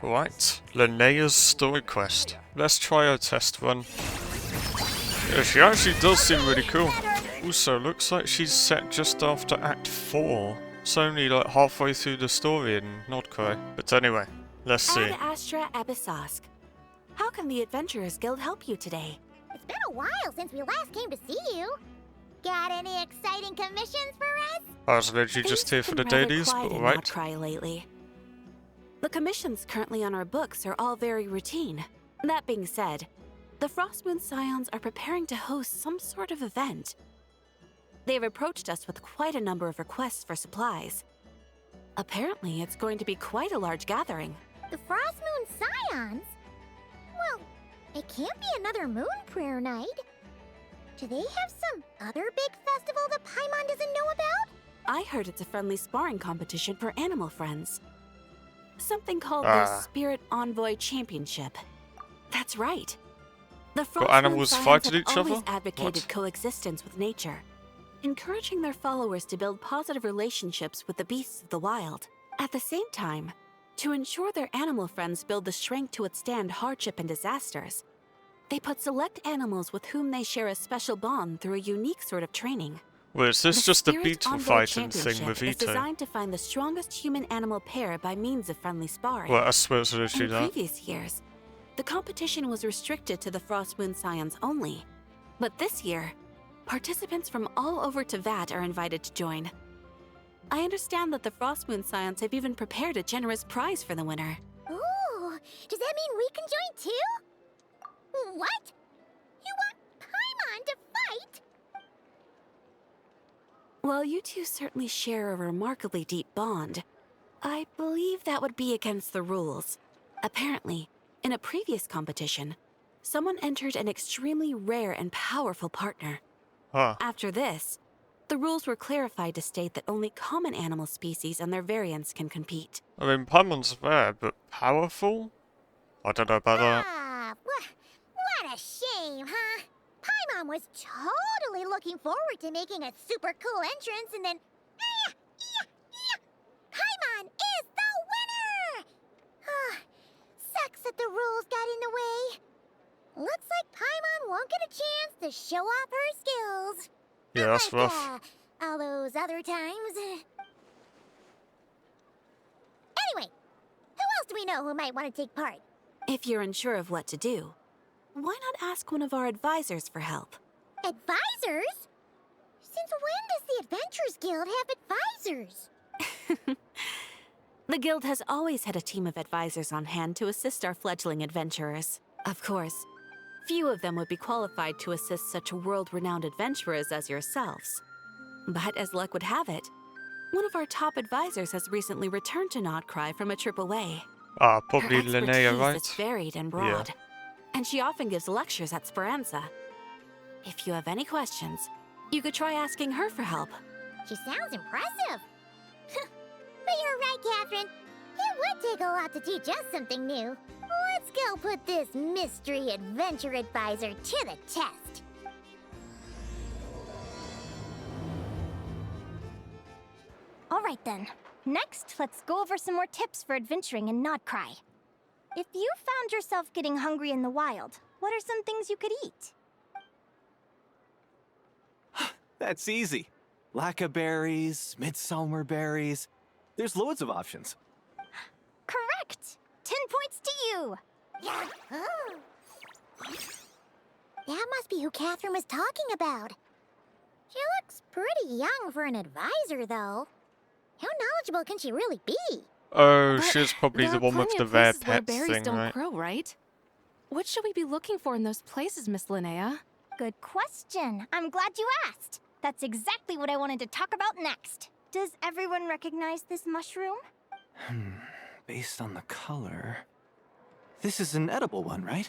Right, Linnea's story quest. Let's try our test run. Yeah, she actually does seem really cool. Also, looks like she's set just after Act 4. It's only like halfway through the story in Nordcry. But anyway, let's see. Ad Astra Abyssosque. How can the Adventurers Guild help you today? It's been a while since we last came to see you. Got any exciting commissions for us? I was literally just here for the dailies, but alright. Nordcry lately. The commissions currently on our books are all very routine. That being said, the Frostmoon Scions are preparing to host some sort of event. They've approached us with quite a number of requests for supplies. Apparently, it's going to be quite a large gathering. The Frostmoon Scions? Well, it can't be another Moon Prayer Night. Do they have some other big festival that Paimon doesn't know about? I heard it's a friendly sparring competition for animal friends. Something called the Spirit Envoy Championship. That's right. The Frostmoon animals Scions fighting have each always other? advocated What? coexistence with nature, encouraging their followers to build positive relationships with the beasts of the wild. At the same time, to ensure their animal friends build the strength to withstand hardship and disasters, they put select animals with whom they share a special bond through a unique sort of training. Well, is this The just a Spirit beetle Envoy fighting thing Championship with is Ito? designed to find the strongest human-animal pair by means of friendly sparring. Well, I suppose it is In that. previous years, the competition was restricted to the Frostmoon Scions only. But this year, participants from all over Teyvat are invited to join. I understand that the Frostmoon Scions have even prepared a generous prize for the winner. Ooh, does that mean we can join too? What? You want Paimon to fight? While you two certainly share a remarkably deep bond, I believe that would be against the rules. Apparently, in a previous competition, someone entered an extremely rare and powerful partner. Huh. After this, the rules were clarified to state that only common animal species and their variants can compete. I mean, Paimon's rare, but powerful? I don't know about that. Ah, what a shame, huh? Paimon was totally looking forward to making a super cool entrance, and then... Paimon is the winner! Sucks that the rules got in the way. Looks like Paimon won't get a chance to show off her skills. Yeah, that's Like, rough. all those other times. Anyway, who else do we know who might want to take part? If you're unsure of what to do, why not ask one of our advisors for help? Advisors? Since when does the Adventurers Guild have advisors? The Guild has always had a team of advisors on hand to assist our fledgling adventurers. Of course, few of them would be qualified to assist such world-renowned adventurers as yourselves. But as luck would have it, one of our top advisors has recently returned to Nordcry from a trip away. Probably Her Linnea, expertise right? is varied and broad, and she often gives lectures at Speranza. If you have any questions, you could try asking her for help. She sounds impressive. But you're right, Catherine. It would take a lot to teach us something new. Let's go put this mystery adventure advisor to the test. All right then. Next, let's go over some more tips for adventuring in Nordcry. If you found yourself getting hungry in the wild, what are some things you could eat? That's easy. Lacca berries, midsummer berries. There's loads of options. Correct! 10 points to you! Yeah. Oh. That must be who Catherine was talking about. She looks pretty young for an advisor, though. How knowledgeable can she really be? Oh, But she's probably there the are one with plenty the of rare places where pets berries thing, don't right? grow, right? What should we be looking for in those places, Miss Linnea? Good question. I'm glad you asked. That's exactly what I wanted to talk about next. Does everyone recognize this mushroom? Based on the color... This is an edible one, right?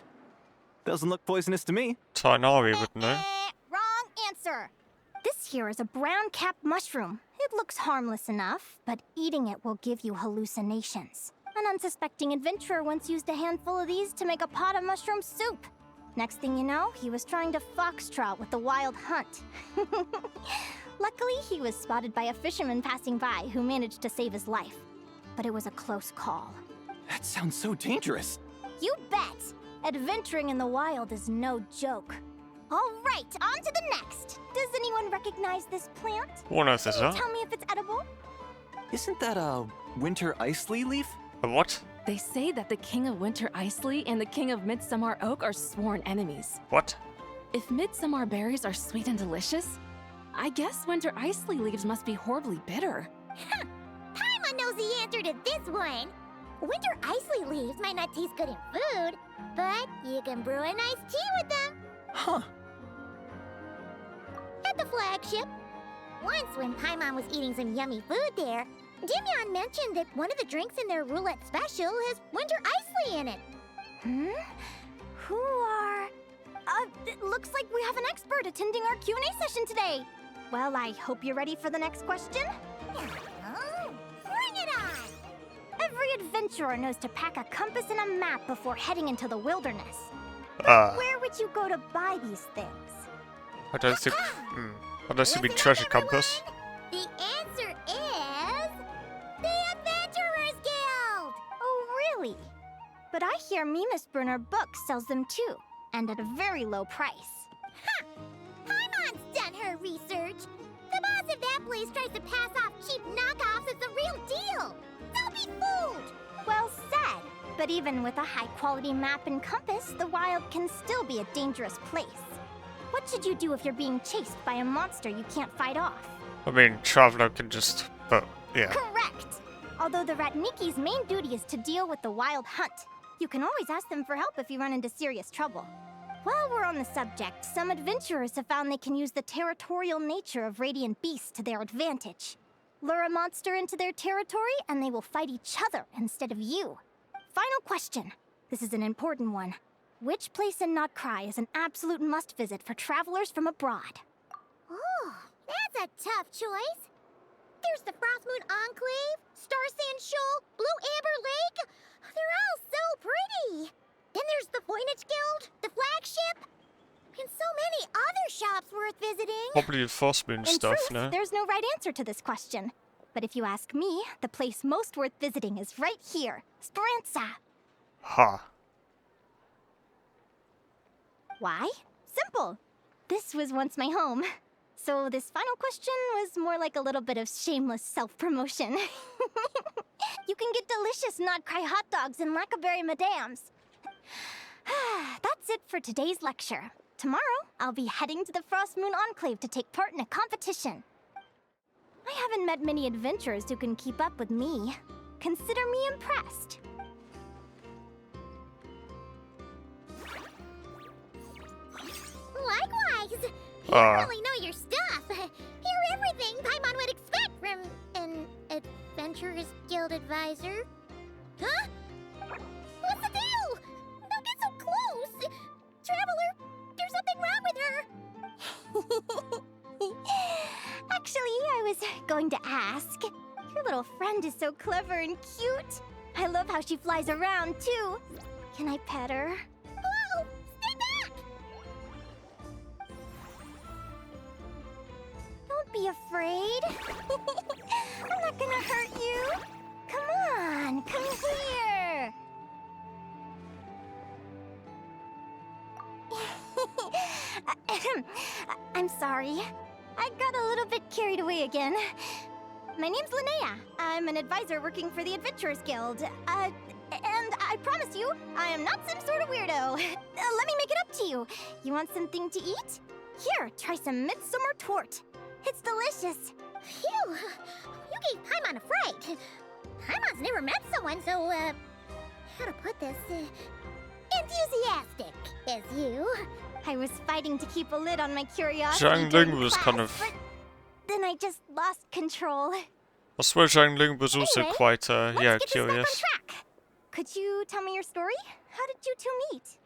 Doesn't look poisonous to me. Tainari would know. Wrong answer. This here is a brown-capped mushroom. It looks harmless enough, but eating it will give you hallucinations. An unsuspecting adventurer once used a handful of these to make a pot of mushroom soup. Next thing you know, he was trying to foxtrot with the wild hunt. Luckily, he was spotted by a fisherman passing by who managed to save his life. But it was a close call. That sounds so dangerous. You bet! Adventuring in the wild is no joke. All right, on to the next. Does anyone recognize this plant? What on earth is Can you that? tell me if it's edible? Isn't that a winter ice lea leaf? A what? They say that the King of Winter Icely and the King of Midsummer Oak are sworn enemies. What? If midsummer berries are sweet and delicious, I guess winter Icely leaves must be horribly bitter. Paimon knows the answer to this one. Winter Icely leaves might not taste good in food, but you can brew a nice tea with them. Huh. At the flagship. Once when Paimon was eating some yummy food there, Dimyon mentioned that one of the drinks in their roulette special has winter Icely in it. Who are... it looks like we have an expert attending our Q&A session today. Well, I hope you're ready for the next question. Oh, bring it on! Every adventurer knows to pack a compass and a map before heading into the wilderness. Where would you go to buy these things? I don't think... Unless you mean treasure compass. The answer is... the Adventurers Guild! Oh, really? But I hear Mimasbrunner Books sells them too, and at a very low price. Ha! Paimon's done her research. The boss of that place tries to pass off cheap knockoffs as the real deal. Don't be fooled! Well said. But even with a high-quality map and compass, the wild can still be a dangerous place. What should you do if you're being chased by a monster you can't fight off? I mean, Traveler can just... But, yeah. Correct! Although the Ratniki's main duty is to deal with the wild hunt. You can always ask them for help if you run into serious trouble. While we're on the subject, some adventurers have found they can use the territorial nature of radiant beasts to their advantage. Lure a monster into their territory, and they will fight each other instead of you. Final question. This is an important one. Which place in Notcry is an absolute must-visit for travelers from abroad? Oh, that's a tough choice. There's the Frostmoon Enclave, Starsand Shoal, Blue Amber Lake. They're all so pretty. Then there's the Voynich Guild, the flagship, and so many other shops worth visiting. Probably the Frostmoon In stuff, truth, no? there's no right answer to this question. But if you ask me, the place most worth visiting is right here, Speranza. Ha. Why? Simple. This was once my home. So this final question was more like a little bit of shameless self-promotion. You can get delicious Notcry hot dogs and Lackaberry Madams. That's it for today's lecture. Tomorrow, I'll be heading to the Frostmoon Enclave to take part in a competition. I haven't met many adventurers who can keep up with me. Consider me impressed. Likewise. You really know your stuff. You're everything Paimon would expect from an Adventurers Guild advisor. Huh? What's the deal? Don't get so close. Traveler, there's something wrong with her. Actually, I was going to ask. Your little friend is so clever and cute. I love how she flies around, too. Can I pet her? Whoa! Stay back! Don't be afraid. I'm not gonna hurt you. Come on, come here. I'm sorry. I got a little bit carried away again. My name's Linnea. I'm an advisor working for the Adventurers Guild. And I promise you, I am not some sort of weirdo. Let me make it up to you. You want something to eat? Here, try some midsummer twort. It's delicious. Phew! You gave Paimon a fright. Paimon's never met someone so, how to put this, enthusiastic as you. I was fighting to keep a lid on my curiosity Zhang during Ling was class, kind of... but then I just lost control. I swear Zhang Ling was also Anyway, quite, Let's yeah, get this back on curious. track. Could you tell me your story? How did you two meet?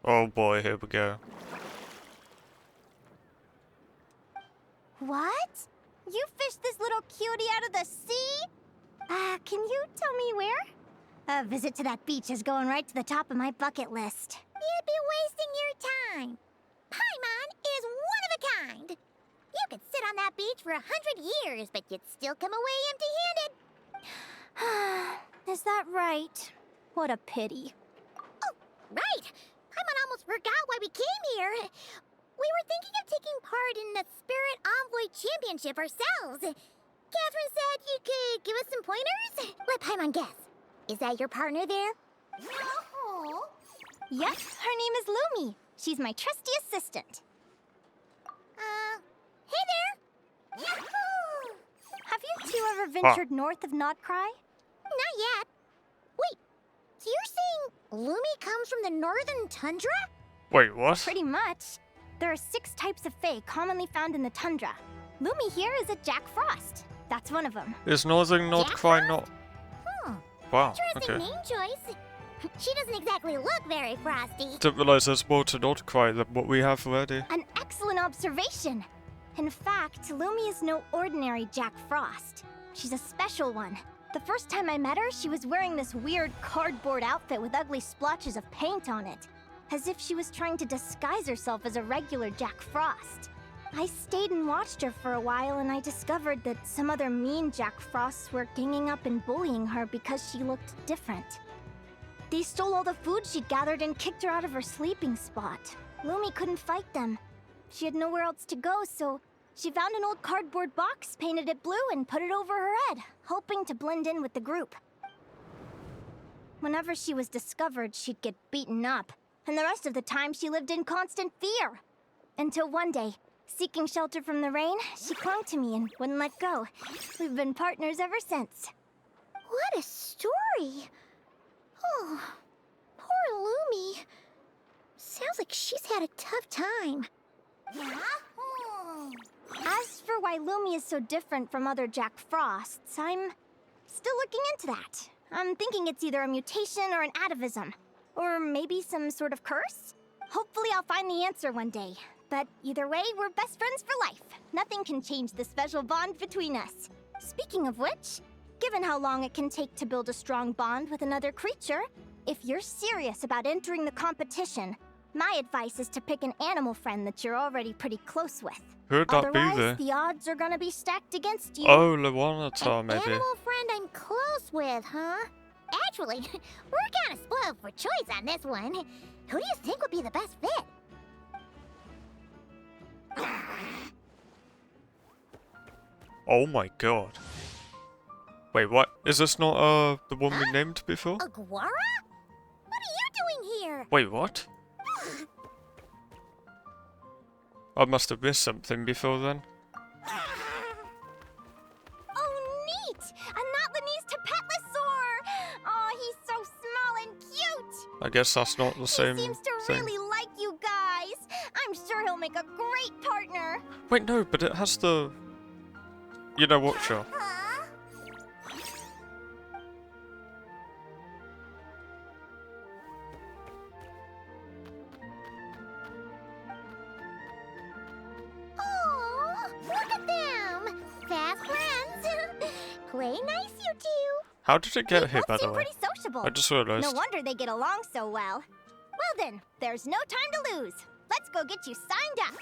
Oh boy, here we go. What? You fished this little cutie out of the sea? Can you tell me where? A visit to that beach is going right to the top of my bucket list. You'd be wasting your time. Paimon is one of a kind. You could sit on that beach for 100 years, but you'd still come away empty-handed. Is that right? What a pity. Right! Paimon almost forgot why we came here. We were thinking of taking part in the Spirit Envoy Championship ourselves. Catherine said you could give us some pointers? Let Paimon guess. Is that your partner there? No. Yep, her name is Lumi. She's my trusty assistant. Hey there! Yahoo! Have you two ever ventured north of Nodcry? Not yet. Wait, so you're saying Lumi comes from the northern tundra? Wait, what? Pretty much. There are 6 types of Fae commonly found in the tundra. Lumi here is a Jack Frost. That's one of them. Is Northern Nordcry not? Wow, Interesting okay. name choice. She doesn't exactly look very frosty. Didn't realise there's more to Nordcry than what we have already. An excellent observation. In fact, Lumi is no ordinary Jack Frost. She's a special one. The first time I met her, she was wearing this weird cardboard outfit with ugly splotches of paint on it, as if she was trying to disguise herself as a regular Jack Frost. I stayed and watched her for a while, and I discovered that some other mean Jack Frosts were ganging up and bullying her because she looked different. They stole all the food she'd gathered and kicked her out of her sleeping spot. Lumi couldn't fight them. She had nowhere else to go, so she found an old cardboard box, painted it blue, and put it over her head, hoping to blend in with the group. Whenever she was discovered, she'd get beaten up, and the rest of the time she lived in constant fear. Until one day, seeking shelter from the rain, she clung to me and wouldn't let go. We've been partners ever since. What a story. Oh, poor Lumi. Sounds like she's had a tough time. As for why Lumi is so different from other Jack Frosts, I'm still looking into that. I'm thinking it's either a mutation or an atavism. Or maybe some sort of curse? Hopefully I'll find the answer one day. But either way, we're best friends for life. Nothing can change the special bond between us. Speaking of which, given how long it can take to build a strong bond with another creature, if you're serious about entering the competition, my advice is to pick an animal friend that you're already pretty close with. Who'd that be Otherwise, there? the odds are gonna be stacked against you. Oh, Lawanatar, An maybe. animal friend I'm close with, huh? Actually, we're kind of spoiled for choice on this one. Who do you think would be the best fit? Oh my god. Wait, what? Is this not, the one we named before? Aguara? What are you doing here? Wait, what? I must have missed something before then. Oh, neat! A Notlanese Tapetlosaur! Oh, he's so small and cute! I guess that's not the same He seems to thing. really like you guys. I'm sure he'll make a great partner. Wait, no, but it has the... You know what, Shaw? Huh? Aw, look at them! Fast friends! Play nice, you two! How did it get They here, both by the seem way? pretty sociable. I just realised. No wonder they get along so well. Well then, there's no time to lose. Let's go get you signed up.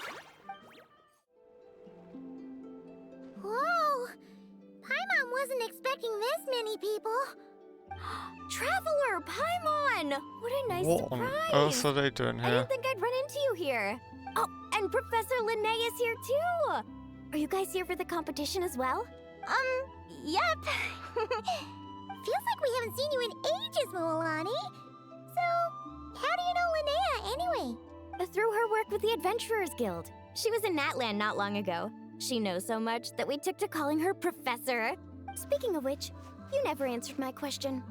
Whoa! Paimon wasn't expecting this many people. Traveler, Paimon! What a nice What on surprise! earth are they doing I here? didn't think I'd run into you here. Oh, and Professor Linnea is here too! Are you guys here for the competition as well? Yep. Feels like we haven't seen you in ages, Mualani. So, how do you know Linnea anyway? Through her work with the Adventurers Guild. She was in Natland not long ago. She knows so much that we took to calling her Professor. Speaking of which, you never answered my question.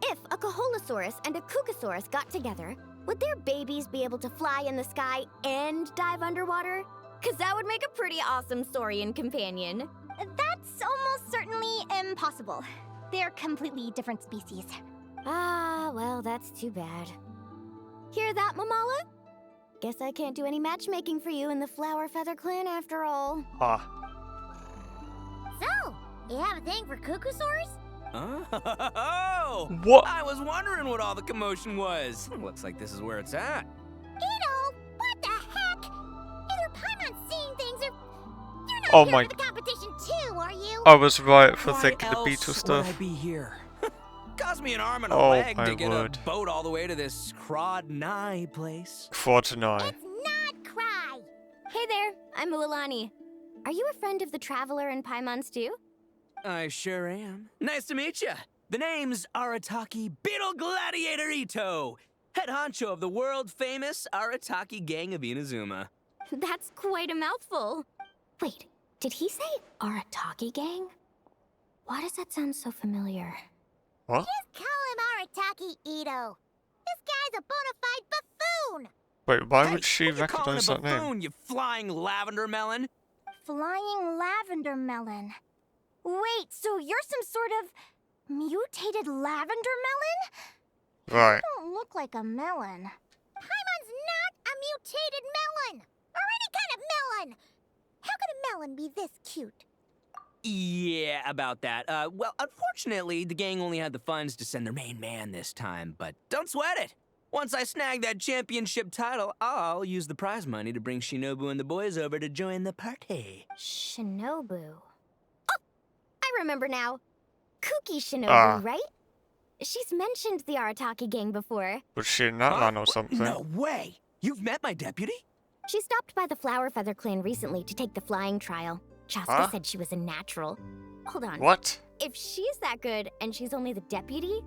If a Caholosaurus and a Kookasaurus got together, would their babies be able to fly in the sky and dive underwater? 'Cause that would make a pretty awesome saurian companion. That's almost certainly impossible. They're completely different species. Ah, well, that's too bad. Hear that, Mamala? Guess I can't do any matchmaking for you in the Flower Feather Clan after all. Ah. So, you have a thing for Kookasaurs? Oh! What? I was wondering what all the commotion was. Looks like this is where it's at. Ito, what the heck? Either Paimon's seeing things or you're not Oh here my- for the competition too, are you? I was right for Why thinking the else Beetle would stuff. I be here? Cost me an arm and a Oh, leg my to get word. a boat all the way to this Crodnai place. Quadenai. It's not cry. Hey there, I'm Ualani. Are you a friend of the Traveler and Paimon Stew? I sure am. Nice to meet you. The name's Arataki Beetle Gladiator Ito, head honcho of the world-famous Arataki Gang of Inazuma. That's quite a mouthful. Wait, did he say Arataki Gang? Why does that sound so familiar? What? Just call him Arataki Ito. This guy's a bona fide buffoon. Wait, why Hey, would she what you calling recognize a that name? buffoon, you flying lavender melon? Flying lavender melon. Wait, so you're some sort of mutated lavender melon? Right. You don't look like a melon. Paimon's not a mutated melon. Or any kind of melon. How could a melon be this cute? Yeah, about that. Well, unfortunately, the gang only had the funds to send their main man this time, but don't sweat it. Once I snag that championship title, I'll use the prize money to bring Shinobu and the boys over to join the party. Shinobu. Oh, I remember now. Kuki Shinobu, Ah. right? She's mentioned the Arataki Gang before. Was she in that land or something? No way! You've met my deputy? She stopped by the Flower Feather clan recently to take the flying trial. Chaska Huh? said she was a natural. Hold on. What? If she's that good and she's only the deputy,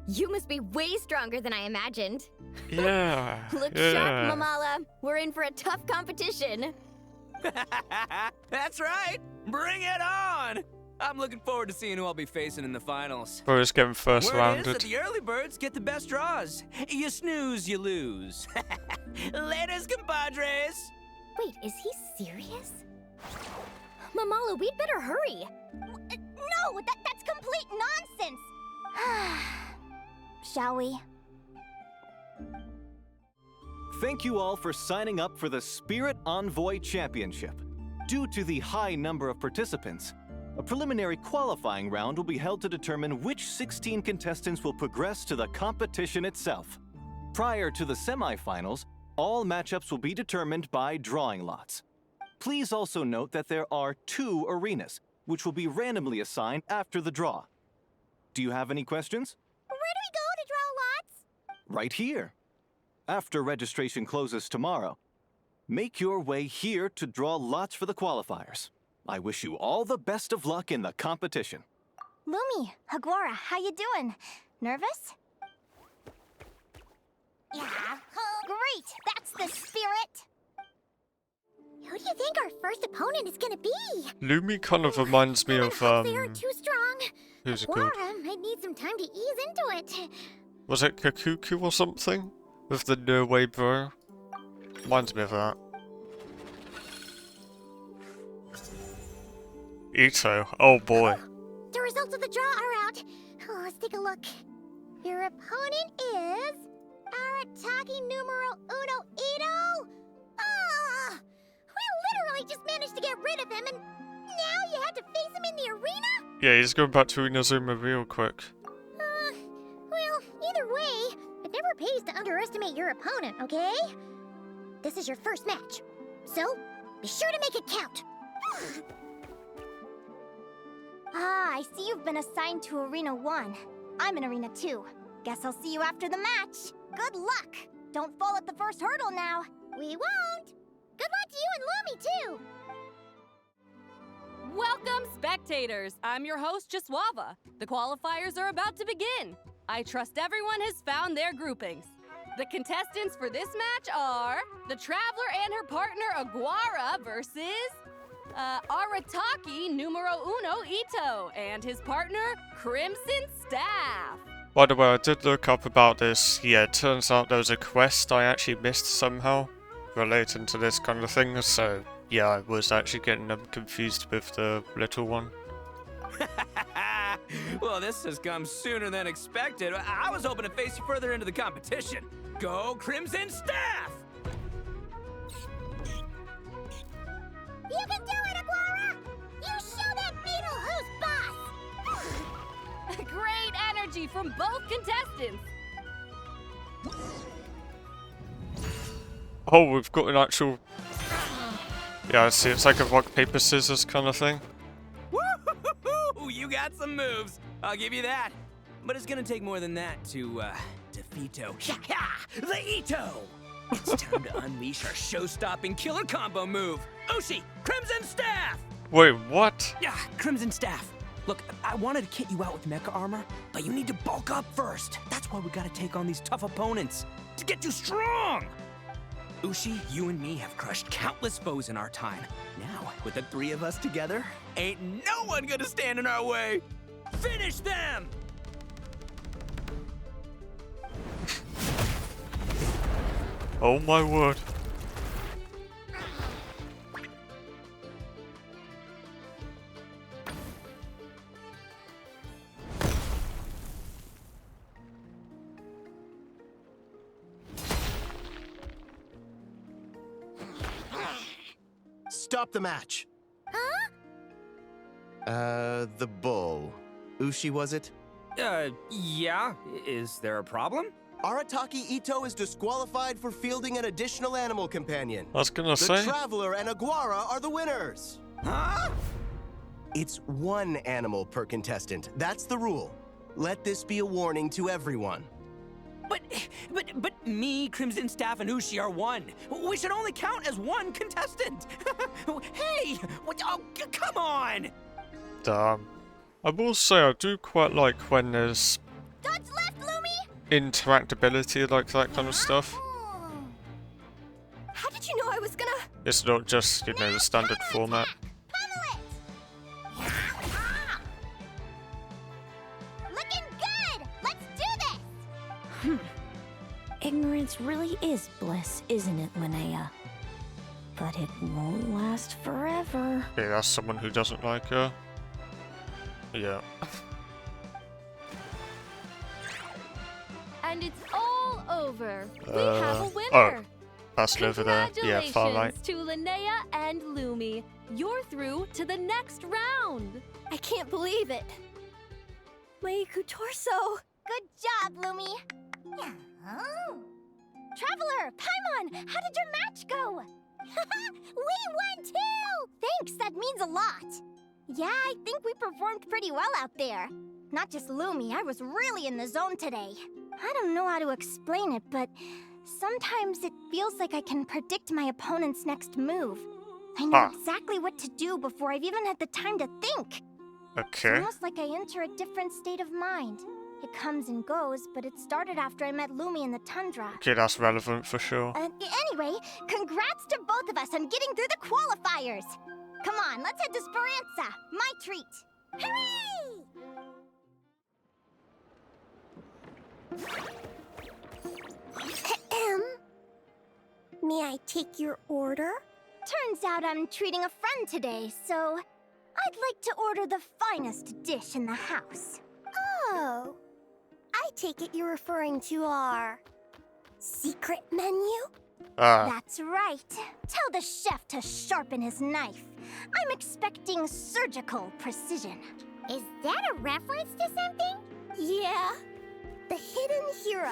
you must be way stronger than I imagined. Yeah. Look yeah. sharp, Mamala. We're in for a tough competition. That's right! Bring it on! I'm looking forward to seeing who I'll be facing in the finals. Bro is getting first Word is that rounded. the early birds get the best draws. You snooze, you lose. Laters, compadres! Wait, is he serious? Mamala, we'd better hurry. No, that's complete nonsense. Shall we? Thank you all for signing up for the Spirit Envoy Championship. Due to the high number of participants, a preliminary qualifying round will be held to determine which 16 contestants will progress to the competition itself. Prior to the semifinals, all matchups will be determined by drawing lots. Please also note that there are 2 arenas, which will be randomly assigned after the draw. Do you have any questions? Where do we go to draw lots? Right here. After registration closes tomorrow, make your way here to draw lots for the qualifiers. I wish you all the best of luck in the competition. Lumi, Haguara, how you doing? Nervous? Yeah. Great, that's the spirit. Who do you think our first opponent is gonna be? Lumi kind of reminds me of They are too strong. who's it called? Aguara might need some time to ease into it. Was it Kakuku or something? With the no way bro? Reminds me of that. Ito. Oh boy. The results of the draw are out. Oh, let's take a look. Your opponent is Arataki numero uno Ito. Ah, we literally just managed to get rid of him, and now you have to face him in the arena? Yeah, he's going back to Inazuma real quick. Well, either way, it never pays to underestimate your opponent, okay? This is your first match, so be sure to make it count. Ah, I see you've been assigned to Arena 1. I'm in Arena 2. Guess I'll see you after the match. Good luck! Don't fall at the first hurdle now. We won't. Good luck to you and Lumi, too. Welcome, spectators! I'm your host, Jaswava. The qualifiers are about to begin. I trust everyone has found their groupings. The contestants for this match are the Traveler and her partner Aguara versus Arataki numero uno Ito and his partner Crimson Staff. By the way, I did look up about this. Yeah, it turns out there was a quest I actually missed somehow relating to this kind of thing, so yeah, I was actually getting them confused with the little one. Well, this has come sooner than expected. I was hoping to face you further into the competition. Go Crimson Staff! You can do it, Aguara! You show that beetle who's boss! Great energy from both contestants. Oh, we've got an actual... Yeah, I see, it's like a rock, paper, scissors kind of thing. Woo-hoo-hoo-hoo! You got some moves. I'll give you that. but it's gonna take more than that to defeato. The Ito! It's time to unleash our show-stopping killer combo move. Ushi, Crimson Staff! Wait, what? Yeah, Crimson Staff. Look, I wanted to kit you out with mecha armor, but you need to bulk up first. That's why we gotta take on these tough opponents to get you strong. Ushi, you and me have crushed countless foes in our time. Now, with the three of us together, ain't no one gonna stand in our way. Finish them! Oh my word. Stop the match. Huh? The bull. Ushi, was it? Yeah. Is there a problem? Arataki Ito is disqualified for fielding an additional animal companion. I was gonna The say. Traveler and Aguara are the winners. Huh? It's one animal per contestant. That's the rule. Let this be a warning to everyone. But me, Crimson Staff, and Ushi are one. We should only count as one contestant. Hey, oh, come on. Damn. I will say I do quite like when there's Dodge left, Lumi! interactability like that kind of stuff. How did you know I was gonna... It's not just, you know, the standard format. Pummel it! Looking good! Let's do this! Ignorance really is bliss, isn't it, Linnea? But it won't last forever. Yeah, that's someone who doesn't like her. Yeah. And it's all over. We have a winner. Oh, that's over there. Yeah, far right. Congratulations to Linnea and Lumi. You're through to the next round. I can't believe it. Meiku Torso. Good job, Lumi! Oh. Traveler, Paimon, how did your match go? We won too! Thanks, that means a lot. Yeah, I think we performed pretty well out there. Not just Lumi, I was really in the zone today. I don't know how to explain it, but sometimes it feels like I can predict my opponent's next move. I know exactly what to do before I've even had the time to think. It's Okay. almost like I enter a different state of mind. It comes and goes, but it started after I met Lumi in the tundra. Okay, that's relevant for sure. Anyway, congrats to both of us on getting through the qualifiers! Come on, let's head to Speranza, my treat! Hooray! May I take your order? Turns out I'm treating a friend today, so I'd like to order the finest dish in the house. Oh. I take it you're referring to our secret menu? That's right. Tell the chef to sharpen his knife. I'm expecting surgical precision. Is that a reference to something? Yeah. The Hidden Hero.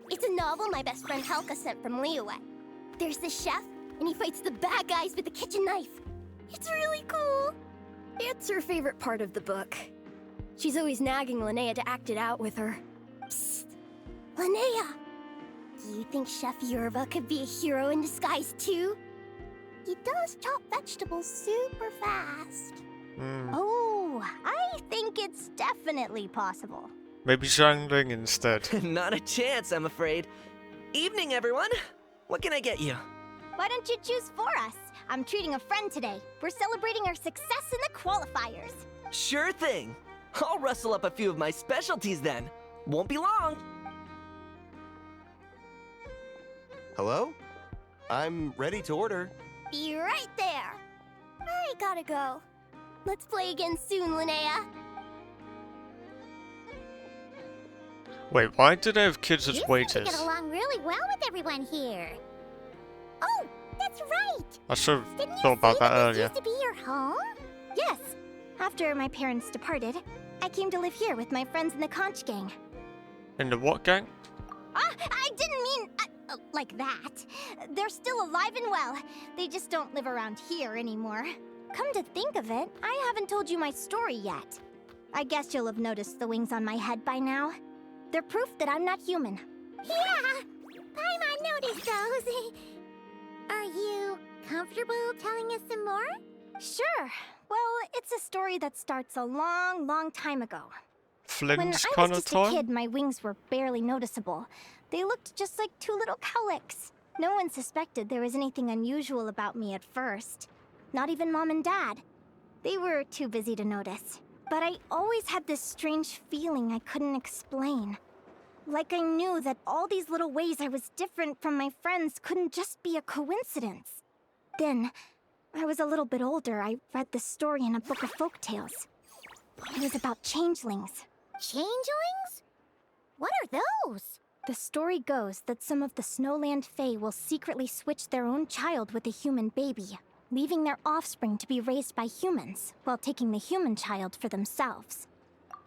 It's a novel my best friend Helka sent from Liyue. There's the chef, and he fights the bad guys with a kitchen knife. It's really cool. It's her favorite part of the book. She's always nagging Linnea to act it out with her. Psst. Linnea! Do you think Chef Yerva could be a hero in disguise too? He does chop vegetables super fast. Oh, I think it's definitely possible. Maybe Zhangling instead. Not a chance, I'm afraid. Evening, everyone. What can I get you? Why don't you choose for us? I'm treating a friend today. We're celebrating our success in the qualifiers. Sure thing. I'll rustle up a few of my specialties then. Won't be long. Hello? I'm ready to order. Be right there. I gotta go. Let's play again soon, Linnea. Wait, why do they have kids as You seem waiters? to get along really well with everyone here. Oh, that's right. I should have Didn't you thought about say that this earlier. used to be your home? Yes. After my parents departed, I came to live here with my friends in the conch gang. In the what gang? I didn't mean like that. They're still alive and well. They just don't live around here anymore. Come to think of it, I haven't told you my story yet. I guess you'll have noticed the wings on my head by now. They're proof that I'm not human. Yeah! Paimon noticed those. Are you comfortable telling us some more? Sure. Well, it's a story that starts a long, long time ago. When I Flynn's was kind of just a time? kid, my wings were barely noticeable. They looked just like two little cowlicks. No one suspected there was anything unusual about me at first. Not even Mom and Dad. They were too busy to notice. But I always had this strange feeling I couldn't explain. Like I knew that all these little ways I was different from my friends couldn't just be a coincidence. Then, I was a little bit older, I read this story in a book of folktales. It was about changelings. Changelings? What are those? The story goes that some of the Snowland Fae will secretly switch their own child with a human baby, leaving their offspring to be raised by humans, while taking the human child for themselves.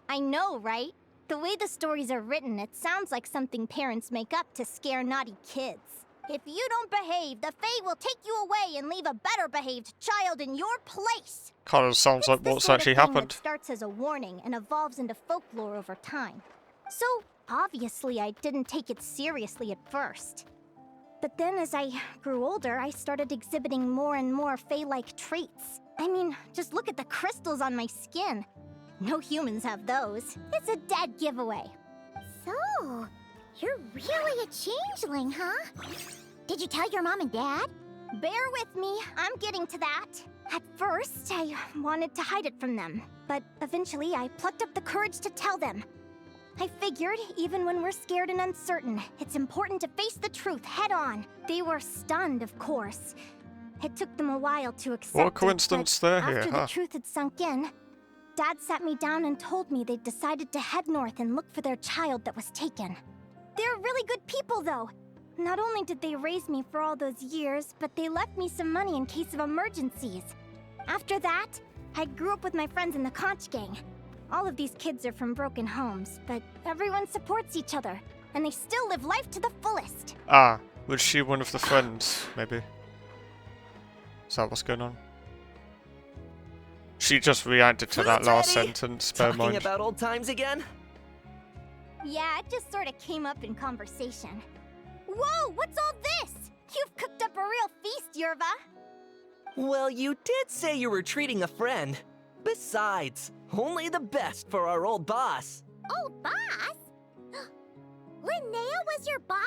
I know, right? The way the stories are written, it sounds like something parents make up to scare naughty kids. If you don't behave, the Fae will take you away and leave a better behaved child in your place. Kind of sounds like It's the what's sort of actually thing happened. that starts as a warning and evolves into folklore over time. So, obviously, I didn't take it seriously at first. But then as I grew older, I started exhibiting more and more Fae-like traits. I mean, just look at the crystals on my skin. No humans have those. It's a dead giveaway. So, you're really a changeling, huh? Did you tell your mom and dad? Bear with me, I'm getting to that. At first, I wanted to hide it from them, but eventually I plucked up the courage to tell them. I figured, even when we're scared and uncertain, it's important to face the truth head on. They were stunned, of course. It took them a while to accept What a coincidence it, but there here, after huh? the truth had sunk in, Dad sat me down and told me they'd decided to head north and look for their child that was taken. They're really good people, though. Not only did they raise me for all those years, but they left me some money in case of emergencies. After that, I grew up with my friends in the Conch Gang. All of these kids are from broken homes, but everyone supports each other, and they still live life to the fullest. Ah, was she one of the friends, maybe? Is that what's going on? She just reacted to that last Teddy! sentence, bear in Talking mind. about old times again? Yeah, it just sort of came up in conversation. Whoa, what's all this? You've cooked up a real feast, Yerva. Well, you did say you were treating a friend. Besides, only the best for our old boss. Old boss? Linnea was your boss?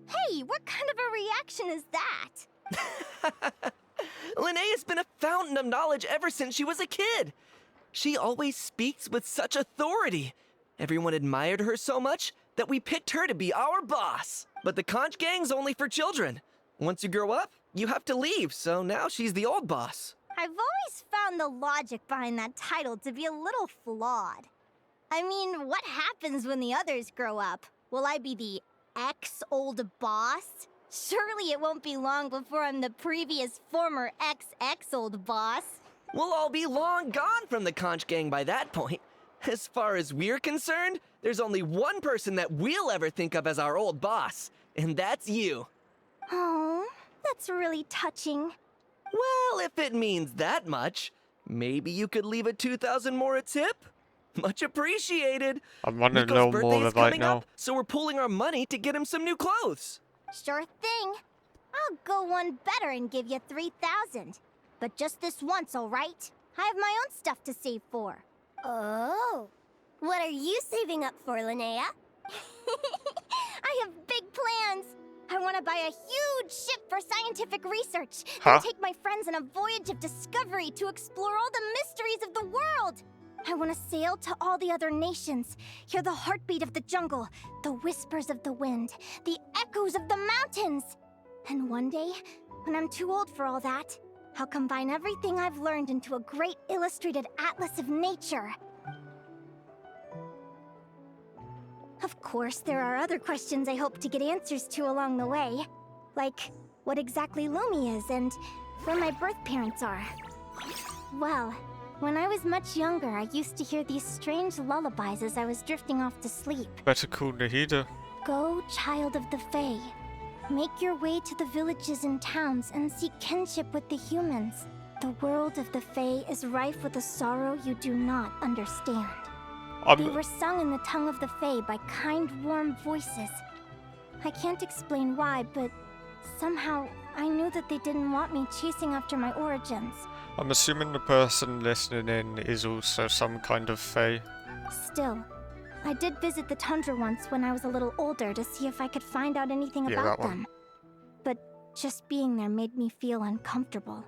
Hey, what kind of a reaction is that? Linnea's been a fountain of knowledge ever since she was a kid. She always speaks with such authority. Everyone admired her so much that we picked her to be our boss. But the Conch Gang's only for children. Once you grow up, you have to leave, so now she's the old boss. I've always found the logic behind that title to be a little flawed. I mean, what happens when the others grow up? Will I be the ex-old boss? Surely it won't be long before I'm the previous former ex-old boss. We'll all be long gone from the Conch Gang by that point. As far as we're concerned, there's only one person that we'll ever think of as our old boss, and that's you. Oh, that's really touching. Well, if it means that much, maybe you could leave a 2,000 more a tip? Much appreciated. I'm wanting to Nico's know birthday more is right coming now. up, so we're pooling our money to get him some new clothes. Sure thing. I'll go one better and give you 3,000. But just this once, all right? I have my own stuff to save for. Oh. What are you saving up for, Linnea? I have big plans. I want to buy a huge ship for scientific research. Huh? Then take my friends on a voyage of discovery to explore all the mysteries of the world. I want to sail to all the other nations, hear the heartbeat of the jungle, the whispers of the wind, the echoes of the mountains. And one day, when I'm too old for all that, I'll combine everything I've learned into a great illustrated atlas of nature. Of course, there are other questions I hope to get answers to along the way. Like, what exactly Lumi is and where my birth parents are. Well, when I was much younger, I used to hear these strange lullabies as I was drifting off to sleep. Better call Nahida. Go, child of the Fae. Make your way to the villages and towns and seek kinship with the humans. The world of the Fae is rife with a sorrow you do not understand. They were sung in the tongue of the Fae by kind, warm voices. I can't explain why, but somehow I knew that they didn't want me chasing after my origins. I'm assuming the person listening in is also some kind of Fae. Still, I did visit the tundra once when I was a little older to see if I could find out anything about them. But just being there made me feel uncomfortable.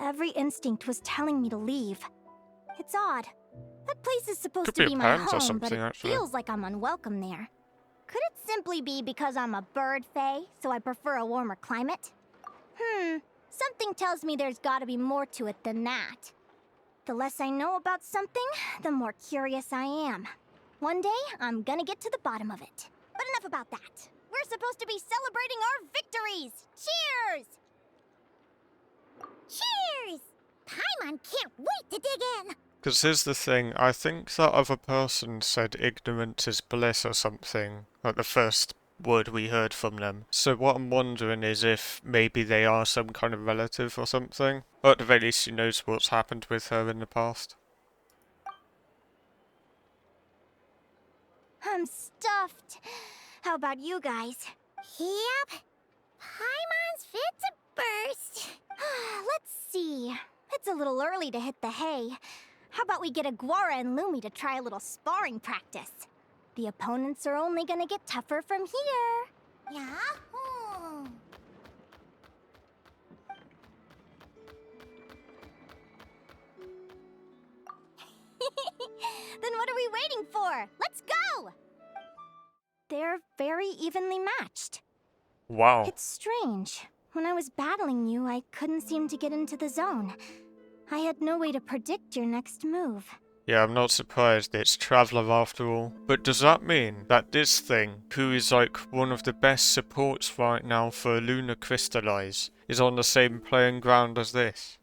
Every instinct was telling me to leave. It's odd. That place is supposed to be my home, but it feels like I'm unwelcome there. Could it simply be because I'm a bird fae, so I prefer a warmer climate? Something tells me there's gotta be more to it than that. The less I know about something, the more curious I am. One day, I'm gonna get to the bottom of it. But enough about that. We're supposed to be celebrating our victories! Cheers! Cheers! Paimon can't wait to dig in! Because here's the thing, I think that other person said ignorance is bliss or something, like the first word we heard from them. So what I'm wondering is if maybe they are some kind of relative or something. Or at the very least she knows what's happened with her in the past. I'm stuffed. How about you guys? Yep. Paimon's fit to burst. Let's see. It's a little early to hit the hay. How about we get Aguara and Lumi to try a little sparring practice? The opponents are only gonna get tougher from here. Yahoo! Then what are we waiting for? Let's go! They're very evenly matched. Wow. It's strange. When I was battling you, I couldn't seem to get into the zone. I had no way to predict your next move. Yeah, I'm not surprised, it's Traveler after all. But does that mean that this thing, who is like one of the best supports right now for Lunar Crystallize, is on the same playing ground as this?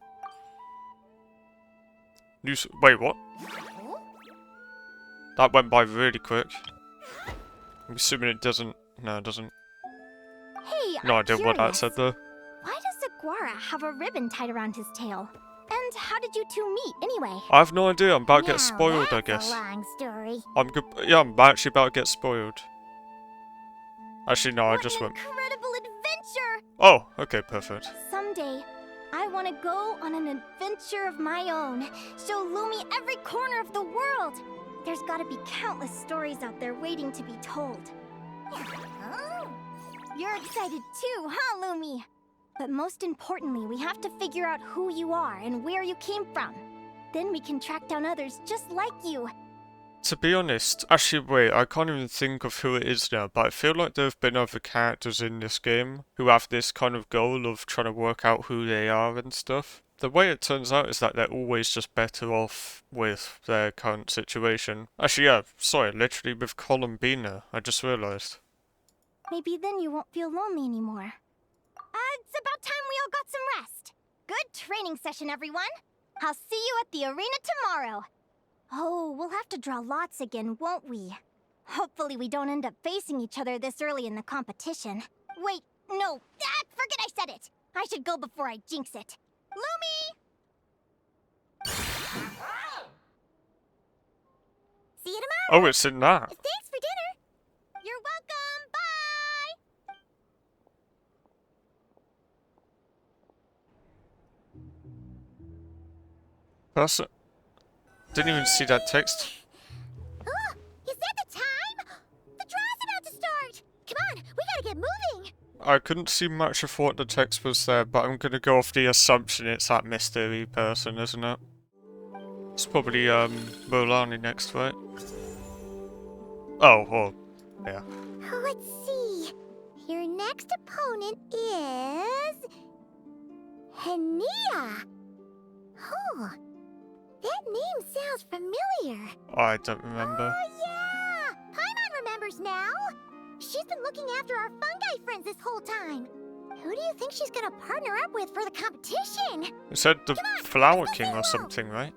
Wait, what? That went by really quick. I'm assuming it doesn't... No, it doesn't. Hey, No I'm idea curious. what that said though. Why does Aguara have a ribbon tied around his tail? And how did you two meet, anyway? I have no idea, I'm about to Now get spoiled, I that's guess. a long story. I'm actually about to get spoiled. Actually, no, I just went... Incredible adventure! Oh, okay, perfect. Someday, I want to go on an adventure of my own. Show Lumi every corner of the world. There's gotta be countless stories out there waiting to be told. Oh. You're excited too, huh, Lumi? But most importantly, we have to figure out who you are and where you came from. Then we can track down others just like you. To be honest, actually wait, I can't even think of who it is now, but I feel like there have been other characters in this game who have this kind of goal of trying to work out who they are and stuff. The way it turns out is that they're always just better off with their current situation. Actually, yeah, sorry, literally with Columbina, I just realised. Maybe then you won't feel lonely anymore. It's about time we all got some rest. Good training session, everyone. I'll see you at the arena tomorrow. Oh, we'll have to draw lots again, won't we? Hopefully we don't end up facing each other this early in the competition. Wait, no, forget I said it. I should go before I jinx it. Lumi! See you tomorrow. Oh, it's in that. Thanks for dinner. You're welcome, bye! That's it. Didn't even see that text. Oh, is that the time? The draw's about to start. Come on, we gotta get moving. I couldn't see much of what the text was there, but I'm gonna go off the assumption it's that mystery person, isn't it? It's probably, Mulani next, right? Oh, well, yeah. Let's see. Your next opponent is... Linnea. Oh, that name sounds familiar. I don't remember. Oh, yeah! Paimon remembers now. She's been looking after our fungi friends this whole time. Who do you think she's gonna partner up with for the competition? It said the Flower King or something, right?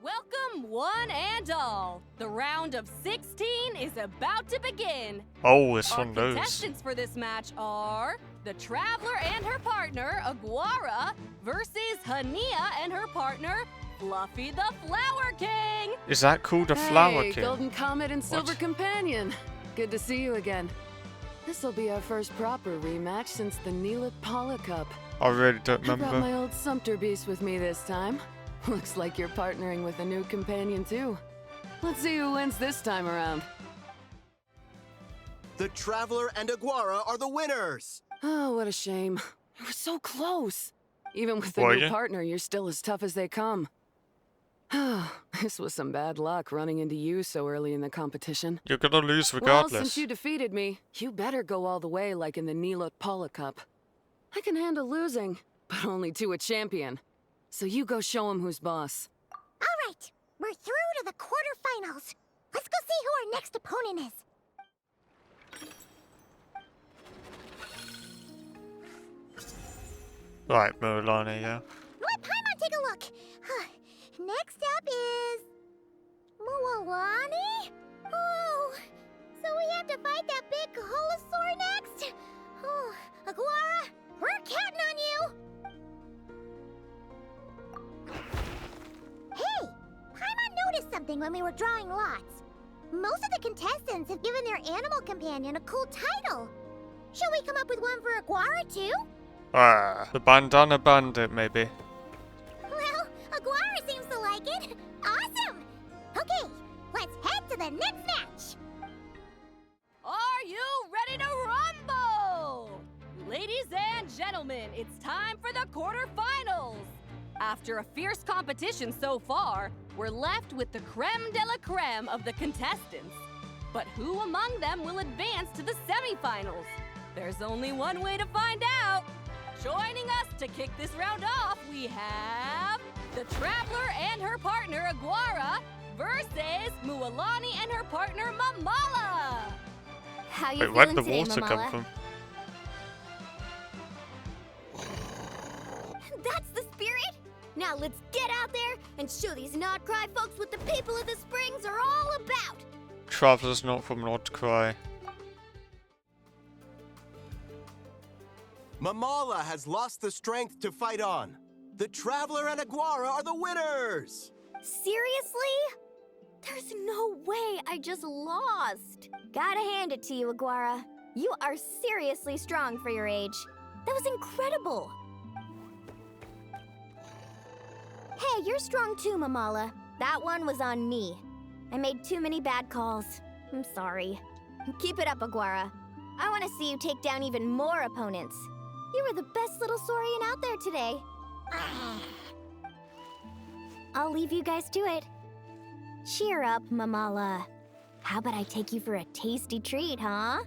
Welcome Welcome, one and all. The round of 16 is about to begin. Oh, it's Our one of those. contestants for this match are the Traveler and her partner, Aguara, versus Linnea and her partner, Fluffy the Flower King. Is that called a Flower Hey, King? Golden Comet and Silver What? Companion. Good to see you again. This'll be our first proper rematch since the Neapolitana Cup. I really don't I brought remember. my old Sumter beast with me this time. Looks like you're partnering with a new companion too. Let's see who wins this time around. The Traveler and Aguara are the winners! Oh, what a shame. You were so close. Even with the Were new ya? partner, you're still as tough as they come. This was some bad luck running into you so early in the competition. You're gonna lose Well, regardless. since you defeated me, you better go all the way like in the Neapolitana Cup. I can handle losing, but only to a champion. So you go show him who's boss. All right, we're through to the quarterfinals. Let's go see who our next opponent is. Right, Mualani, yeah. What? Paimon, take a look. Next up is... Mualani? Oh, so we have to fight that big Holosaur next? Oh, Aguara, we're counting on you! Hey, Paimon noticed something when we were drawing lots. Most of the contestants have given their animal companion a cool title. Shall we come up with one for Aguara, too? The Bandana Bandit, maybe. Well, Aguara seems to like it. Awesome! Okay, let's head to the next match. Are you ready to rumble? Ladies and gentlemen, it's time for the quarterfinals. After a fierce competition so far, we're left with the creme de la creme of the contestants. But who among them will advance to the semifinals? There's only one way to find out. Joining us to kick this round off, we have the Traveler and her partner, Aguara, versus Mualani and her partner, Mamala. How you Wait, where'd feeling the today, water come Mamala? from? That's the spirit? Now let's get out there and show these Not Cry folks what the people of the Springs are all about. Traveler's not from Nod Cry. Mamala has lost the strength to fight on. The Traveler and Aguara are the winners! Seriously? There's no way I just lost. Gotta hand it to you, Aguara. You are seriously strong for your age. That was incredible. Hey, you're strong too, Mamala. That one was on me. I made too many bad calls. I'm sorry. Keep it up, Aguara. I want to see you take down even more opponents. You were the best little Saurian out there today. I'll leave you guys to it. Cheer up, Mamala. How about I take you for a tasty treat, huh?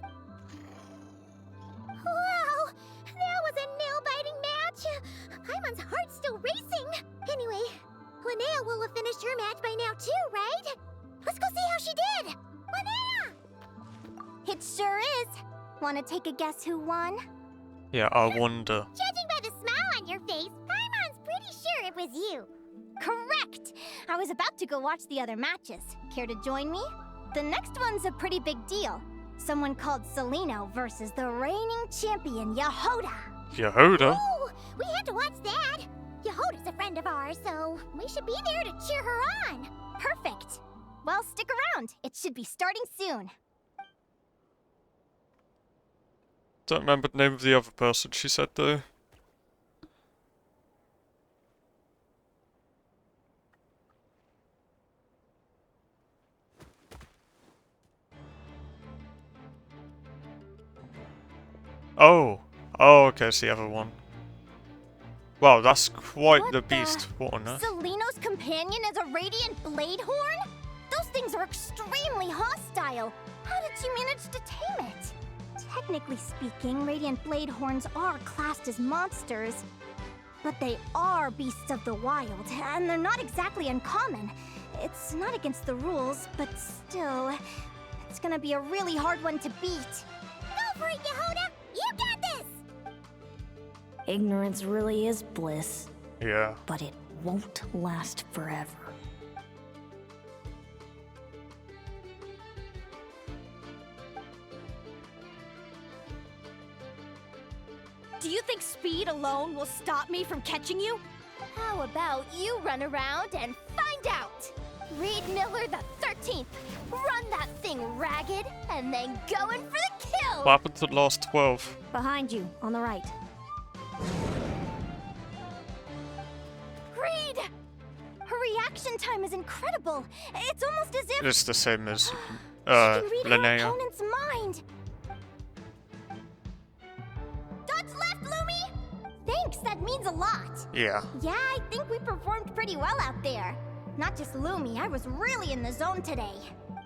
Wow, that was a nail-biting match. Paimon's heart's still racing. Anyway, Linnea will have finished her match by now too, right? Let's go see how she did. Linnea! It sure is. Want to take a guess who won? Yeah, I wonder. Judging by the smile on your face, Paimon's pretty sure it was you. Correct! I was about to go watch the other matches. Care to join me? The next one's a pretty big deal. Someone called Celino versus the reigning champion, Yehoda. Yehoda? Oh, we have to watch that. Yehoda's a friend of ours, so we should be there to cheer her on. Perfect. Well, stick around. It should be starting soon. Don't remember the name of the other person she said though. Oh, okay, it's the other one. Wow, that's quite What the beast. What on earth? Celino's companion is a radiant blade horn? Those things are extremely hostile. How did you manage to tame it? Technically speaking, radiant blade horns are classed as monsters. But they are beasts of the wild, and they're not exactly uncommon. It's not against the rules, but still, it's gonna be a really hard one to beat. Go for it, Yehoda! You got this! Ignorance really is bliss, Yeah. but it won't last forever. Do you think speed alone will stop me from catching you? How about you run around and find out? Reed Miller the 13th. Run that thing ragged and then go in for the kill. What happened to the last 12? Behind you, on the right. Reed! Her reaction time is incredible. It's almost as if It's the same as she can read her Linnea. opponent's mind. Dodge left, Lumi! Thanks, that means a lot. Yeah. Yeah, I think we performed pretty well out there. Not just Lumi, I was really in the zone today.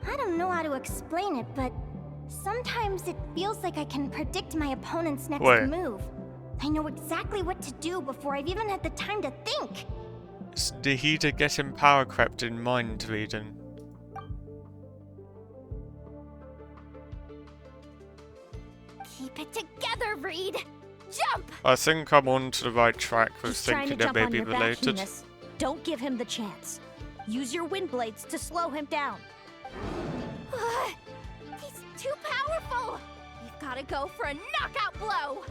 I don't know how to explain it, but sometimes it feels like I can predict my opponent's next move. I know exactly what to do before I've even had the time to think. Is Nahida getting power crept in mind reading? Keep it together, Reed. Jump! I think I'm on to the right track with He's trying thinking to they jump may on be your back, related. Venus. Don't give him the chance. Use your wind blades to slow him down. He's too powerful. We've got to go for a knockout blow.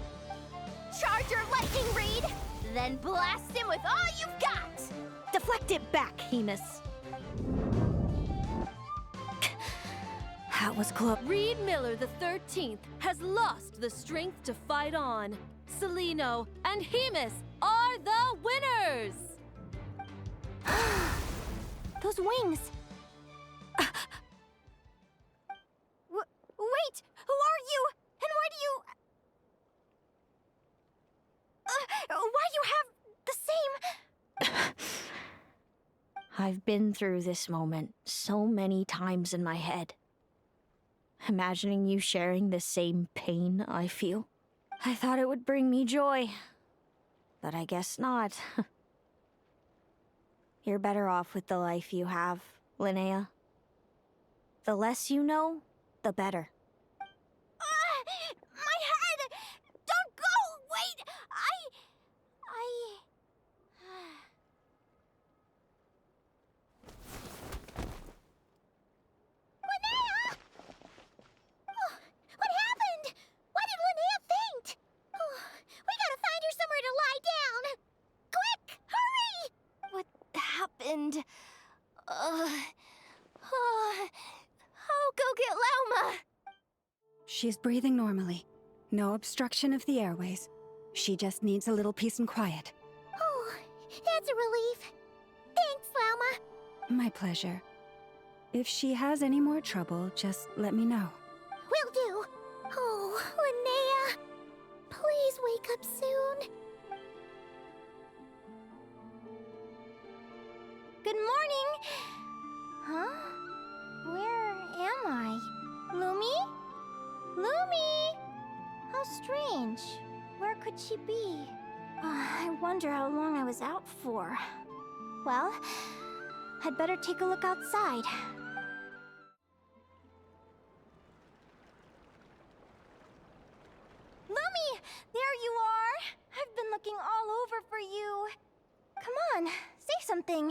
Charge your lightning, Reed. Then blast him with all you've got. Deflect it back, Hemus. That was close. Reed Miller the 13th has lost the strength to fight on. Celino and Hemus are the winners! Those wings. Wait, who are you? And why do you... why do you have the same... I've been through this moment so many times in my head. Imagining you sharing the same pain I feel. I thought it would bring me joy. But I guess not. You're better off with the life you have, Linnea. The less you know, the better. My head! Don't go! Wait! Linnea! Oh, what happened? Why did Linnea faint? Oh, we gotta find her somewhere to lie down. Quick, hurry! What happened? I'll go get Lauma. She's breathing normally. No obstruction of the airways. She just needs a little peace and quiet. Oh, that's a relief. Thanks, Lauma. My pleasure. If she has any more trouble, just let me know. Will do. Oh, Linnea. Please wake up soon. Good morning! Huh? Where am I? Lumi? Lumi! How strange. Where could she be? I wonder how long I was out for. Well, I'd better take a look outside. Lumi! There you are! I've been looking all over for you. Come on, say something.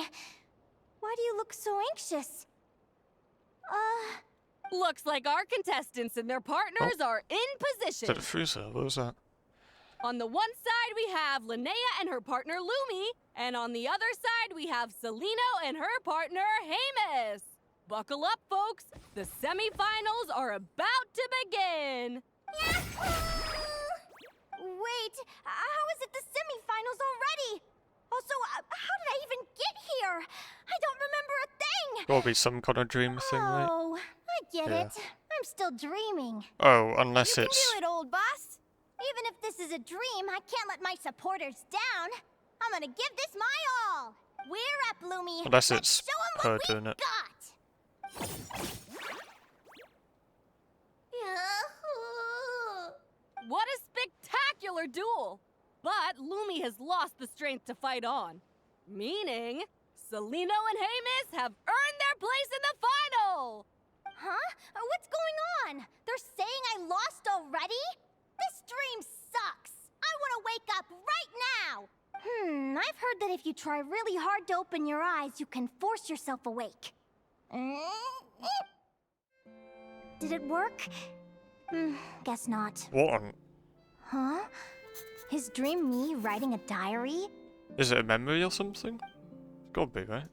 Why do you look so anxious? Looks like our contestants and their partners are in Is that a position. freezer? What was that? On the one side, we have Linnea and her partner Lumi, and on the other side, we have Celino and her partner Hemus. Buckle up, folks. The semifinals are about to begin. Wait, how is it the semifinals already? Also, how did I even get here? I don't remember a thing! Gotta be some kind of dream thing, right? Oh, I get Yeah. it. I'm still dreaming. Oh, unless You it's... can do it, old boss. Even if this is a dream, I can't let my supporters down. I'm gonna give this my all. We're up, Lumi. Unless Let's it's show 'em her what we've doing it. got. What a spectacular duel! But Lumi has lost the strength to fight on. Meaning, Celino and Hemus have earned their place in the final! Huh? What's going on? They're saying I lost already? This dream sucks. I want to wake up right now. I've heard that if you try really hard to open your eyes, you can force yourself awake. Did it work? Guess not. What on... Huh? His dream me writing a diary? Is it a memory or something? Gotta be, right?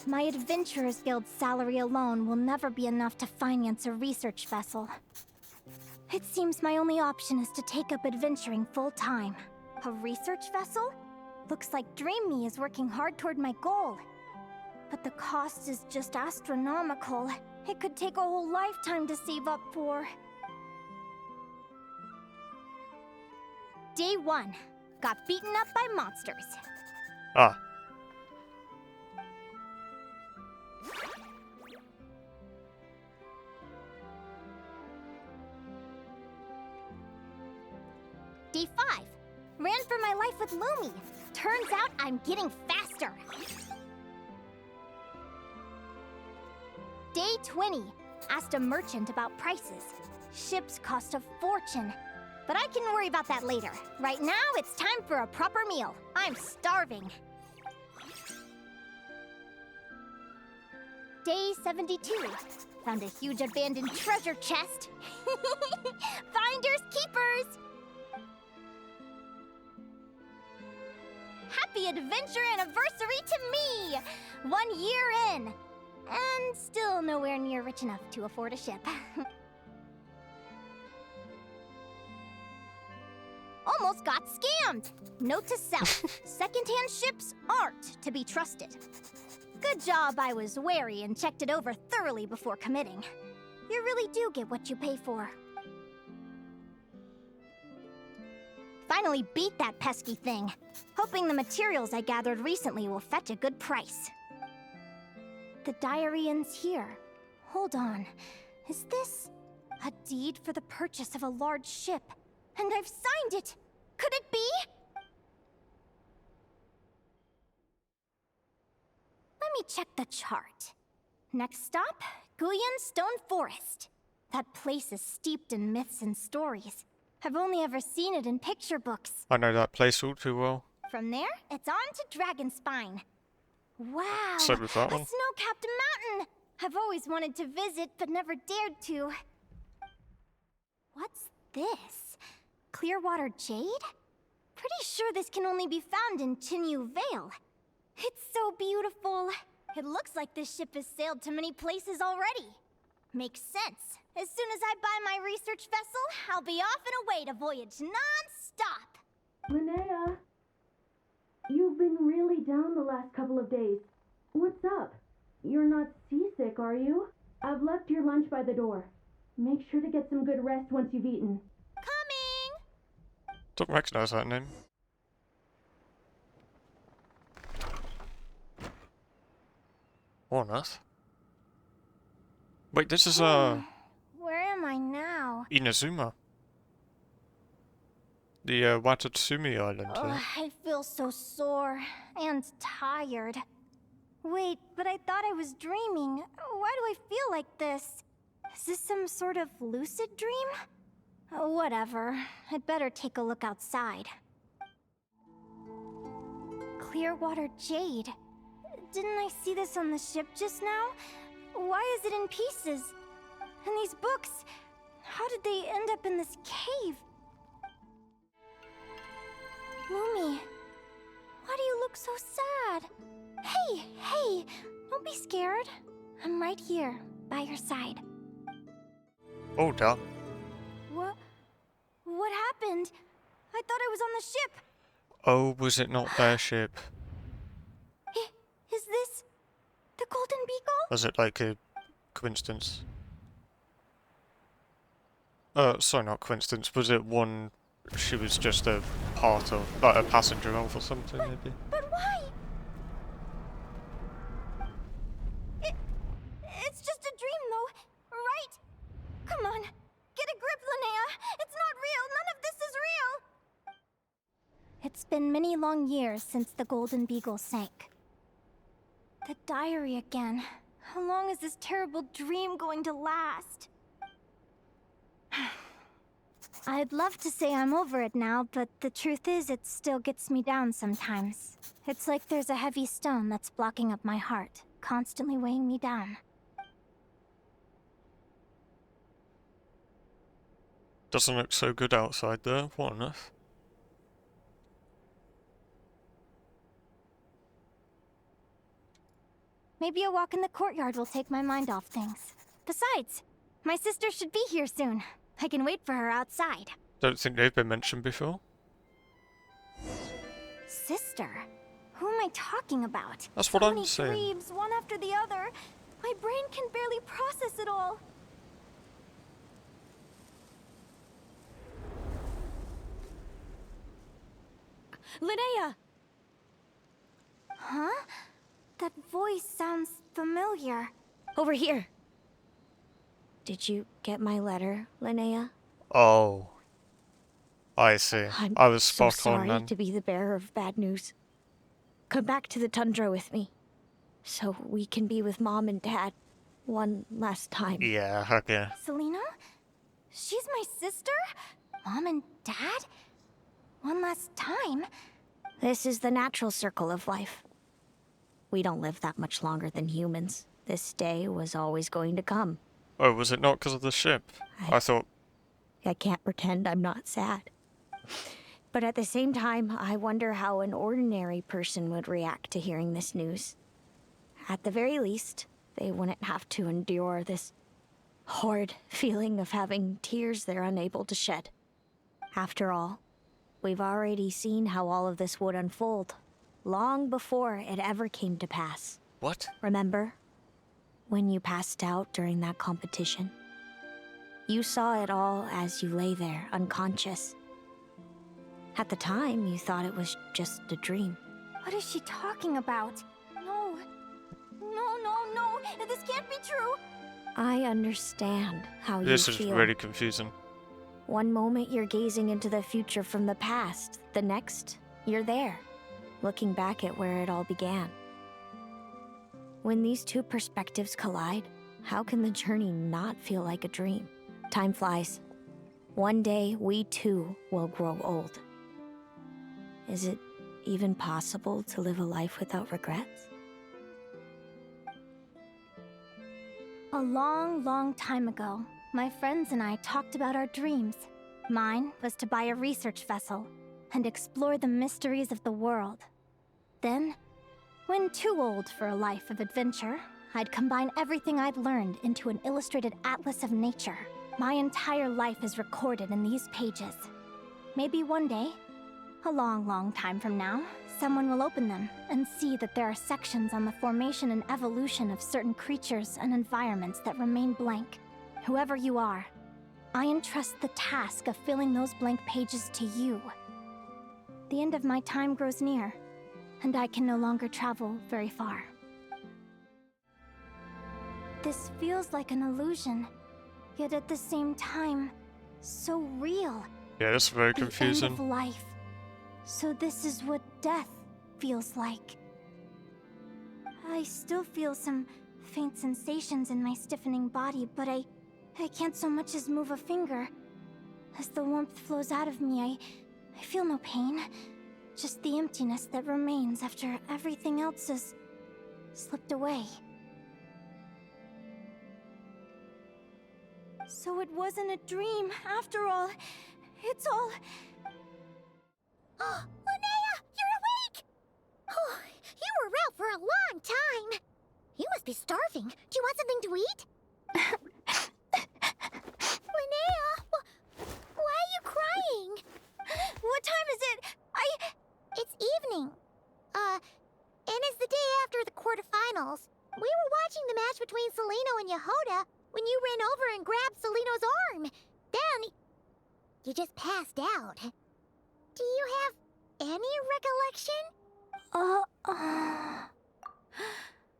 My Adventurers Guild salary alone will never be enough to finance a research vessel. It seems my only option is to take up adventuring full-time. A research vessel? Looks like Dream Me is working hard toward my goal. But the cost is just astronomical. It could take a whole lifetime to save up for. Day 1. Got beaten up by monsters. Ah. Day 5. Ran for my life with Lumi. Turns out I'm getting faster. Day 20. Asked a merchant about prices. Ships cost a fortune. But I can worry about that later. Right now, it's time for a proper meal. I'm starving. Day 72. Found a huge abandoned treasure chest. Finders keepers! Happy adventure anniversary to me! 1 year in. And still nowhere near rich enough to afford a ship. Almost got scammed! Note to self, secondhand ships aren't to be trusted. Good job I was wary and checked it over thoroughly before committing. You really do get what you pay for. Finally beat that pesky thing. Hoping the materials I gathered recently will fetch a good price. The diary ends here. Hold on. Is this a deed for the purchase of a large ship? And I've signed it! Could it be? Let me check the chart. Next stop, Guyan Stone Forest. That place is steeped in myths and stories. I've only ever seen it in picture books. I know that place all too well. From there, it's on to Dragonspine. Wow, So with that a one. snow-capped mountain! I've always wanted to visit, but never dared to. What's this? Clearwater jade? Pretty sure this can only be found in Chinyu Vale. It's so beautiful. It looks like this ship has sailed to many places already. Makes sense. As soon as I buy my research vessel, I'll be off and away to voyage non-stop. Linnea, you've been really down the last couple of days. What's up? You're not seasick, are you? I've left your lunch by the door. Make sure to get some good rest once you've eaten. Coming! Don't recognize that name. What on earth? Wait, this is Where am I now? Inazuma. The Watatsumi Island. I feel so sore and tired. Wait, but I thought I was dreaming. Why do I feel like this? Is this some sort of lucid dream? Whatever. I'd better take a look outside. Clearwater jade. Didn't I see this on the ship just now? Why is it in pieces? And these books, how did they end up in this cave? Lumi, why do you look so sad? Hey, don't be scared. I'm right here, by your side. Oh, damn. What happened? I thought I was on the ship. Oh, was it not their ship? Is this the Golden Beagle? Was it like a coincidence? Sorry, not coincidence. Was it one she was just a part of, like a passenger of or something, maybe? But why? It's just a dream, though, right? Come on, get a grip, Linnea. It's not real. None of this is real. It's been many long years since the Golden Beagle sank. The diary again. How long is this terrible dream going to last? I'd love to say I'm over it now, but the truth is it still gets me down sometimes. It's like there's a heavy stone that's blocking up my heart, constantly weighing me down. Doesn't look so good outside though. What on earth? Maybe a walk in the courtyard will take my mind off things. Besides, my sister should be here soon. I can wait for her outside. Don't think they've been mentioned before. Sister? Who am I talking about? That's what So I'm many saying. dreams, one after the other. My brain can barely process it all. Linnea! Huh? That voice sounds familiar. Over here. Did you get my letter, Linnea? Oh. I see. I was so spot on sorry then. to be the bearer of bad news. Come back to the tundra with me, so we can be with Mom and Dad one last time. Yeah, okay. Selena? She's my sister? Mom and Dad? One last time? This is the natural circle of life. We don't live that much longer than humans. This day was always going to come. Oh, was it not because of the ship? I thought... I can't pretend I'm not sad. But at the same time, I wonder how an ordinary person would react to hearing this news. At the very least, they wouldn't have to endure this horrid feeling of having tears they're unable to shed. After all, we've already seen how all of this would unfold, long before it ever came to pass. What? Remember? When you passed out during that competition? You saw it all as you lay there, unconscious. At the time, you thought it was just a dream. What is she talking about? No. No. This can't be true. I understand how you This is feel. really confusing. One moment you're gazing into the future from the past. The next, you're there, looking back at where it all began. When these two perspectives collide, how can the journey not feel like a dream? Time flies. One day, we too will grow old. Is it even possible to live a life without regrets? A long time ago, my friends and I talked about our dreams. Mine was to buy a research vessel and explore the mysteries of the world. Then, when too old for a life of adventure, I'd combine everything I'd learned into an illustrated atlas of nature. My entire life is recorded in these pages. Maybe one day, a long time from now, someone will open them and see that there are sections on the formation and evolution of certain creatures and environments that remain blank. Whoever you are, I entrust the task of filling those blank pages to you. The end of my time grows near, and I can no longer travel very far. This feels like an illusion, yet at the same time, so real. Yeah, that's very The end confusing. of life. So this is what death feels like. I still feel some faint sensations in my stiffening body, but I can't so much as move a finger. As the warmth flows out of me, I feel no pain. Just the emptiness that remains after everything else has slipped away. So it wasn't a dream, after all. It's all... Oh, Linnea, you're awake! Oh, you were out for a long time. You must be starving. Do you want something to eat? Linnea, why are you crying? What time is it? It's evening. And it's the day after the quarterfinals. We were watching the match between Seleno and Yehoda when you ran over and grabbed Seleno's arm. Then, you just passed out. Do you have any recollection?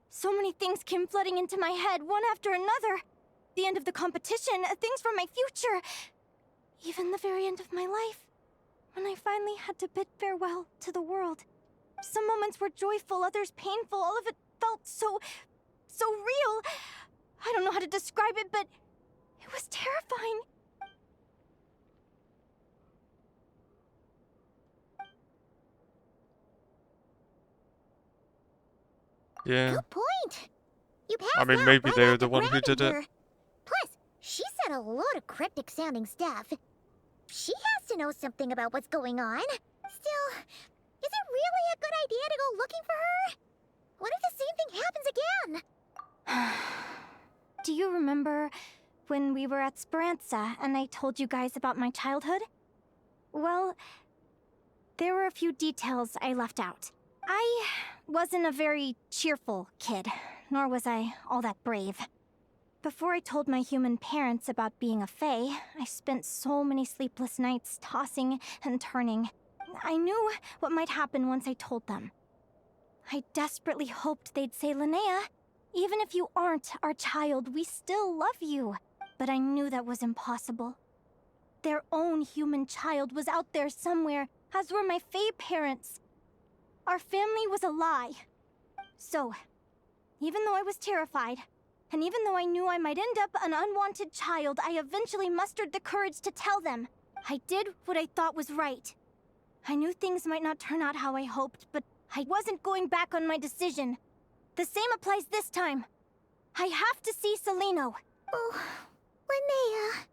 So many things came flooding into my head, one after another. The end of the competition, things from my future. Even the very end of my life. When I finally had to bid farewell to the world. Some moments were joyful, others painful. All of it felt so real. I don't know how to describe it, but it was terrifying. Yeah. Good point. You passed I mean, out maybe right they were after the one who grabbing did it. her. Plus, she said a load of cryptic-sounding stuff. She has to know something about what's going on. Still, is it really a good idea to go looking for her? What if the same thing happens again? Do you remember when we were at Speranza and I told you guys about my childhood? Well, there were a few details I left out. I wasn't a very cheerful kid, nor was I all that brave. Before I told my human parents about being a fae, I spent so many sleepless nights tossing and turning. I knew what might happen once I told them. I desperately hoped they'd say, Linnea, even if you aren't our child, we still love you. But I knew that was impossible. Their own human child was out there somewhere, as were my fae parents. Our family was a lie. So, even though I was terrified, and even though I knew I might end up an unwanted child, I eventually mustered the courage to tell them. I did what I thought was right. I knew things might not turn out how I hoped, but I wasn't going back on my decision. The same applies this time. I have to see Celino. Oh, Linnea.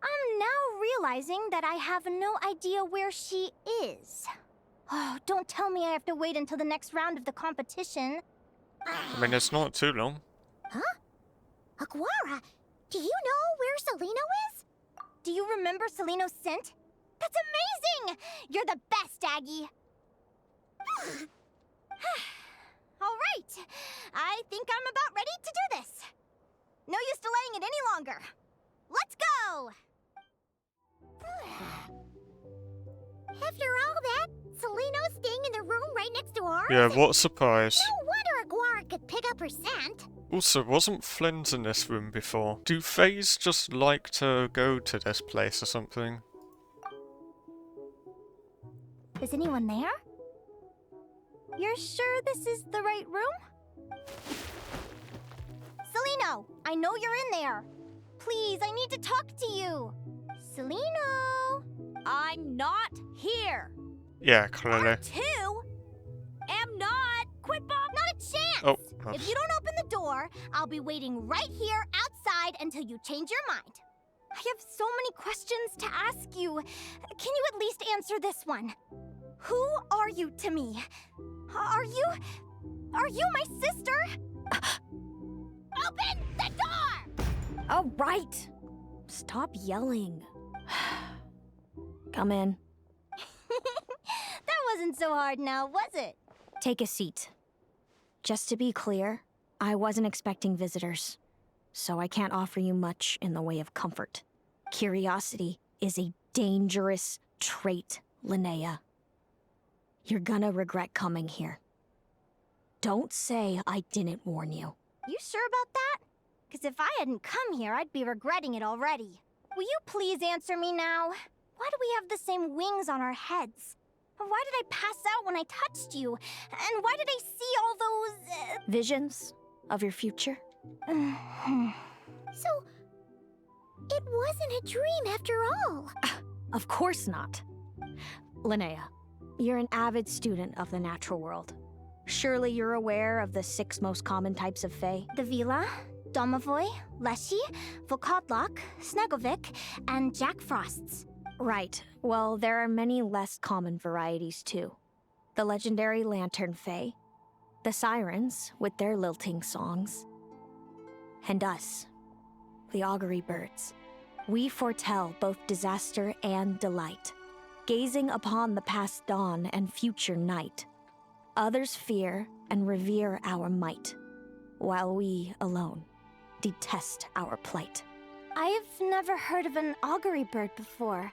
I'm now realizing that I have no idea where she is. Oh, don't tell me I have to wait until the next round of the competition. I mean, it's not too long. Huh? Aguara, do you know where Celino is? Do you remember Celino's scent? That's amazing! You're the best, Aggie! All right, I think I'm about ready to do this. No use delaying it any longer. Let's go! After all that, Celino's staying in the room right next to ours? Yeah, what a surprise. No wonder Aguara could pick up her scent. Also, wasn't Flint in this room before? Do fays just like to go to this place or something? Is anyone there? You're sure this is the right room? Celino, I know you're in there. Please, I need to talk to you. Celino! I'm not here. Yeah, clearly. R2? Am not. Quit bomb. Not a chance! Oh. If you don't open the door, I'll be waiting right here outside until you change your mind. I have so many questions to ask you. Can you at least answer this one? Who are you to me? Are you my sister? Open the door! All right. Stop yelling. Come in. That wasn't so hard now, was it? Take a seat. Just to be clear, I wasn't expecting visitors, so I can't offer you much in the way of comfort. Curiosity is a dangerous trait, Linnea. You're gonna regret coming here. Don't say I didn't warn you. You sure about that? Because if I hadn't come here, I'd be regretting it already. Will you please answer me now? Why do we have the same wings on our heads? Why did I pass out when I touched you? And why did I see all those... Visions of your future? So, it wasn't a dream after all. Of course not. Linnea, you're an avid student of the natural world. Surely you're aware of the 6 most common types of fae? The Vila, Domovoy, Leshy, Volkodlok, Snegovic, and Jack Frosts. Right. Well, there are many less common varieties, too. The legendary Lantern Fae, the Sirens with their lilting songs, and us, the Augury Birds. We foretell both disaster and delight, gazing upon the past dawn and future night. Others fear and revere our might, while we alone detest our plight. I've never heard of an augury bird before,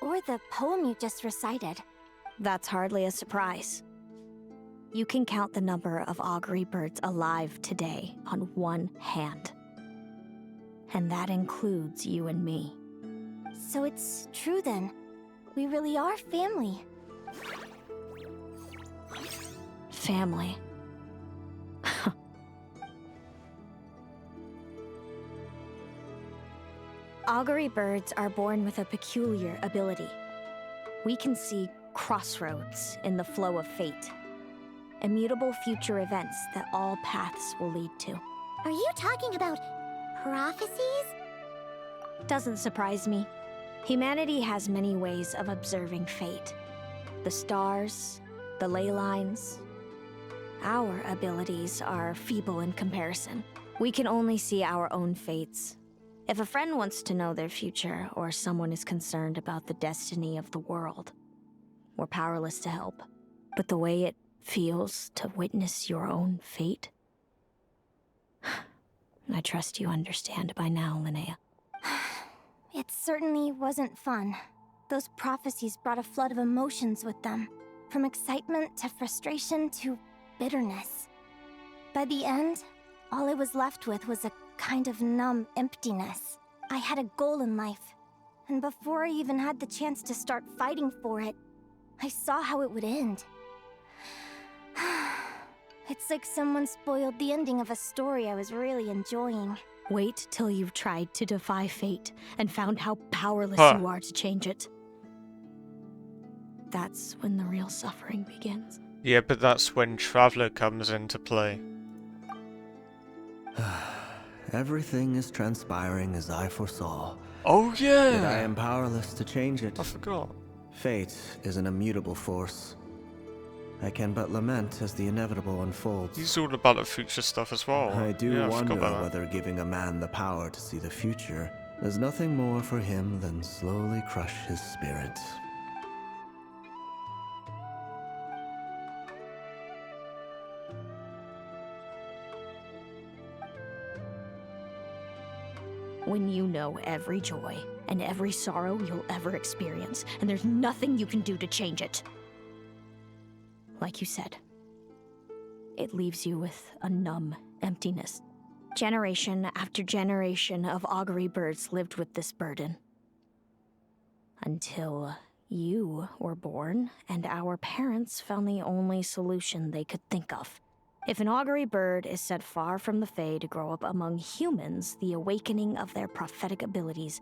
or the poem you just recited. That's hardly a surprise. You can count the number of augury birds alive today on one hand. And that includes you and me. So it's true then. We really are family. Family. Augury birds are born with a peculiar ability. We can see crossroads in the flow of fate, immutable future events that all paths will lead to. Are you talking about prophecies? Doesn't surprise me. Humanity has many ways of observing fate. The stars, the ley lines. Our abilities are feeble in comparison. We can only see our own fates. If a friend wants to know their future, or someone is concerned about the destiny of the world, we're powerless to help. But the way it feels to witness your own fate, I trust you understand by now, Linnea. It certainly wasn't fun. Those prophecies brought a flood of emotions with them. From excitement to frustration to bitterness. By the end, all I was left with was a kind of numb emptiness. I had a goal in life, and before I even had the chance to start fighting for it, I saw how it would end. It's like someone spoiled the ending of a story I was really enjoying. Wait till you've tried to defy fate and found how powerless you are to change it. That's when the real suffering begins. Yeah, but that's when Traveler comes into play. Everything is transpiring as I foresaw. Oh yeah! Yet I am powerless to change it. I forgot. Fate is an immutable force. I can but lament as the inevitable unfolds. He's all about the future stuff as well. I do yeah, wonder I whether giving a man the power to see the future does nothing more for him than slowly crush his spirit. When you know every joy and every sorrow you'll ever experience, and there's nothing you can do to change it. Like you said, it leaves you with a numb emptiness. Generation after generation of augury birds lived with this burden. Until you were born, and our parents found the only solution they could think of. If an augury bird is set far from the Fae to grow up among humans, the awakening of their prophetic abilities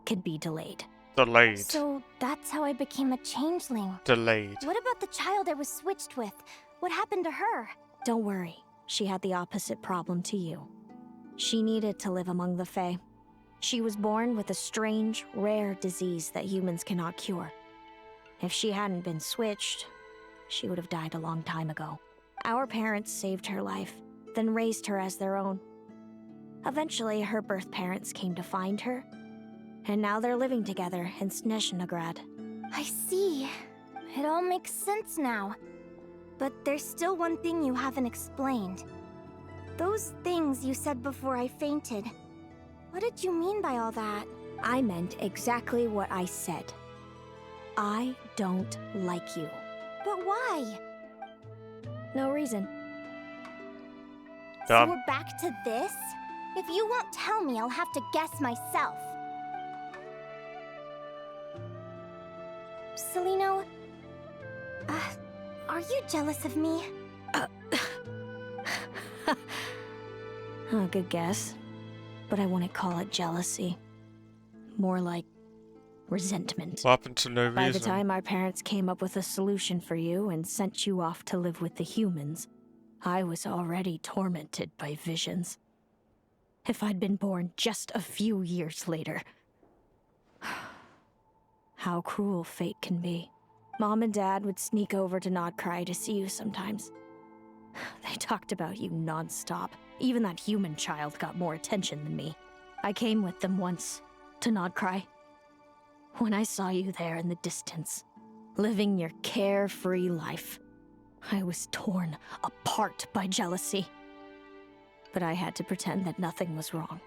can be delayed. Delayed. So that's how I became a changeling. Delayed. What about the child I was switched with? What happened to her? Don't worry. She had the opposite problem to you. She needed to live among the Fae. She was born with a strange, rare disease that humans cannot cure. If she hadn't been switched, she would have died a long time ago. Our parents saved her life, then raised her as their own. Eventually, her birth parents came to find her, and now they're living together in Snezhnegrad. I see. It all makes sense now. But there's still one thing you haven't explained. Those things you said before I fainted. What did you mean by all that? I meant exactly what I said. I don't like you. But why? No reason. So we're back to this? If you won't tell me, I'll have to guess myself. Celino, are you jealous of me? Good guess. But I wouldn't call it jealousy. More like resentment. What happened to no reason? By the time our parents came up with a solution for you and sent you off to live with the humans, I was already tormented by visions. If I'd been born just a few years later. How cruel fate can be. Mom and Dad would sneak over to Nodcry to see you sometimes. They talked about you non-stop. Even that human child got more attention than me. I came with them once, to Nodcry. When I saw you there in the distance, living your carefree life, I was torn apart by jealousy. But I had to pretend that nothing was wrong.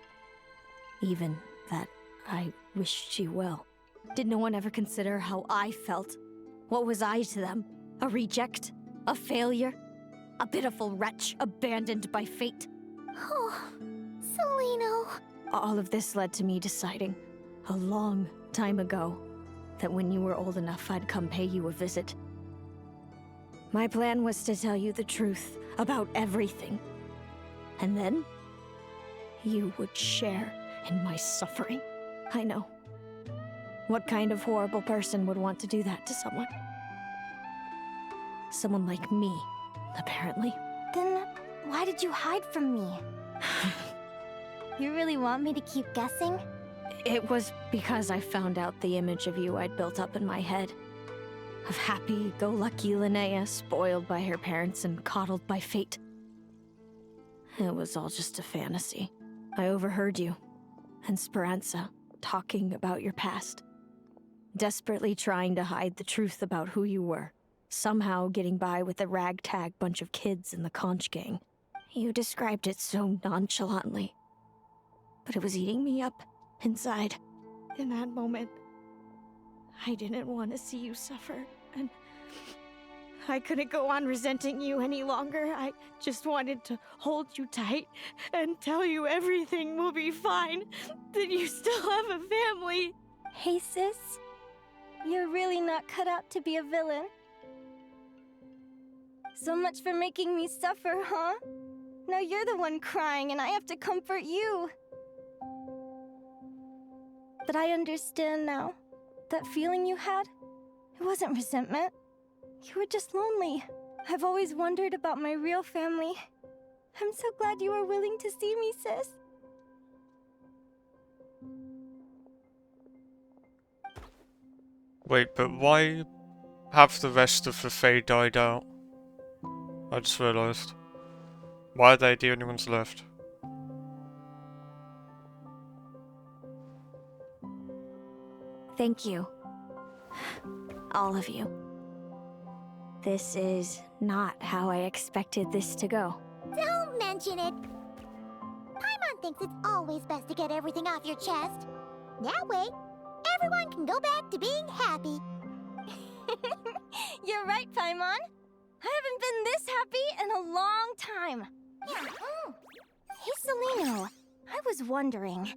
Even that I wished you well. Did no one ever consider how I felt? What was I to them? A reject? A failure? A pitiful wretch abandoned by fate? Oh, Celino. All of this led to me deciding, a long time ago, that when you were old enough, I'd come pay you a visit. My plan was to tell you the truth about everything. And then, you would share in my suffering. I know. What kind of horrible person would want to do that to someone? Someone like me, apparently. Then, why did you hide from me? You really want me to keep guessing? It was because I found out the image of you I'd built up in my head. Of happy-go-lucky Linnea, spoiled by her parents and coddled by fate. It was all just a fantasy. I overheard you and Speranza talking about your past. Desperately trying to hide the truth about who you were. Somehow getting by with a ragtag bunch of kids in the conch gang. You described it so nonchalantly. But it was eating me up inside. In that moment, I didn't want to see you suffer, and I couldn't go on resenting you any longer. I just wanted to hold you tight and tell you everything will be fine, that you still have a family. Hey, sis. You're really not cut out to be a villain. So much for making me suffer, huh? Now you're the one crying and I have to comfort you. But I understand now. That feeling you had, it wasn't resentment. You were just lonely. I've always wondered about my real family. I'm so glad you were willing to see me, sis. Wait, but why have the rest of the Fae died out? I just realised. Why are they the only ones left? Thank you. All of you. This is not how I expected this to go. Don't mention it. Paimon thinks it's always best to get everything off your chest. That way, everyone can go back to being happy. You're right, Paimon. I haven't been this happy in a long time. Hey, Seleno. I was wondering,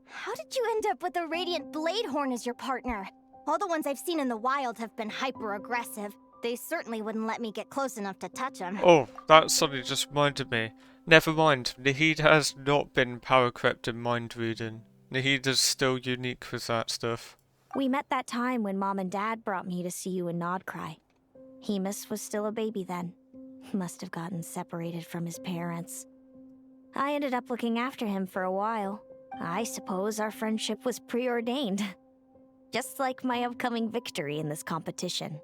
how did you end up with a Radiant Bladehorn as your partner? All the ones I've seen in the wild have been hyper-aggressive. They certainly wouldn't let me get close enough to touch them. Oh, that suddenly just reminded me. Never mind, Nahid has not been power crept in mind reading. Nahid is still unique with that stuff. We met that time when Mom and Dad brought me to see you in Nodcry. Hemus was still a baby then. Must have gotten separated from his parents. I ended up looking after him for a while. I suppose our friendship was preordained. Just like my upcoming victory in this competition.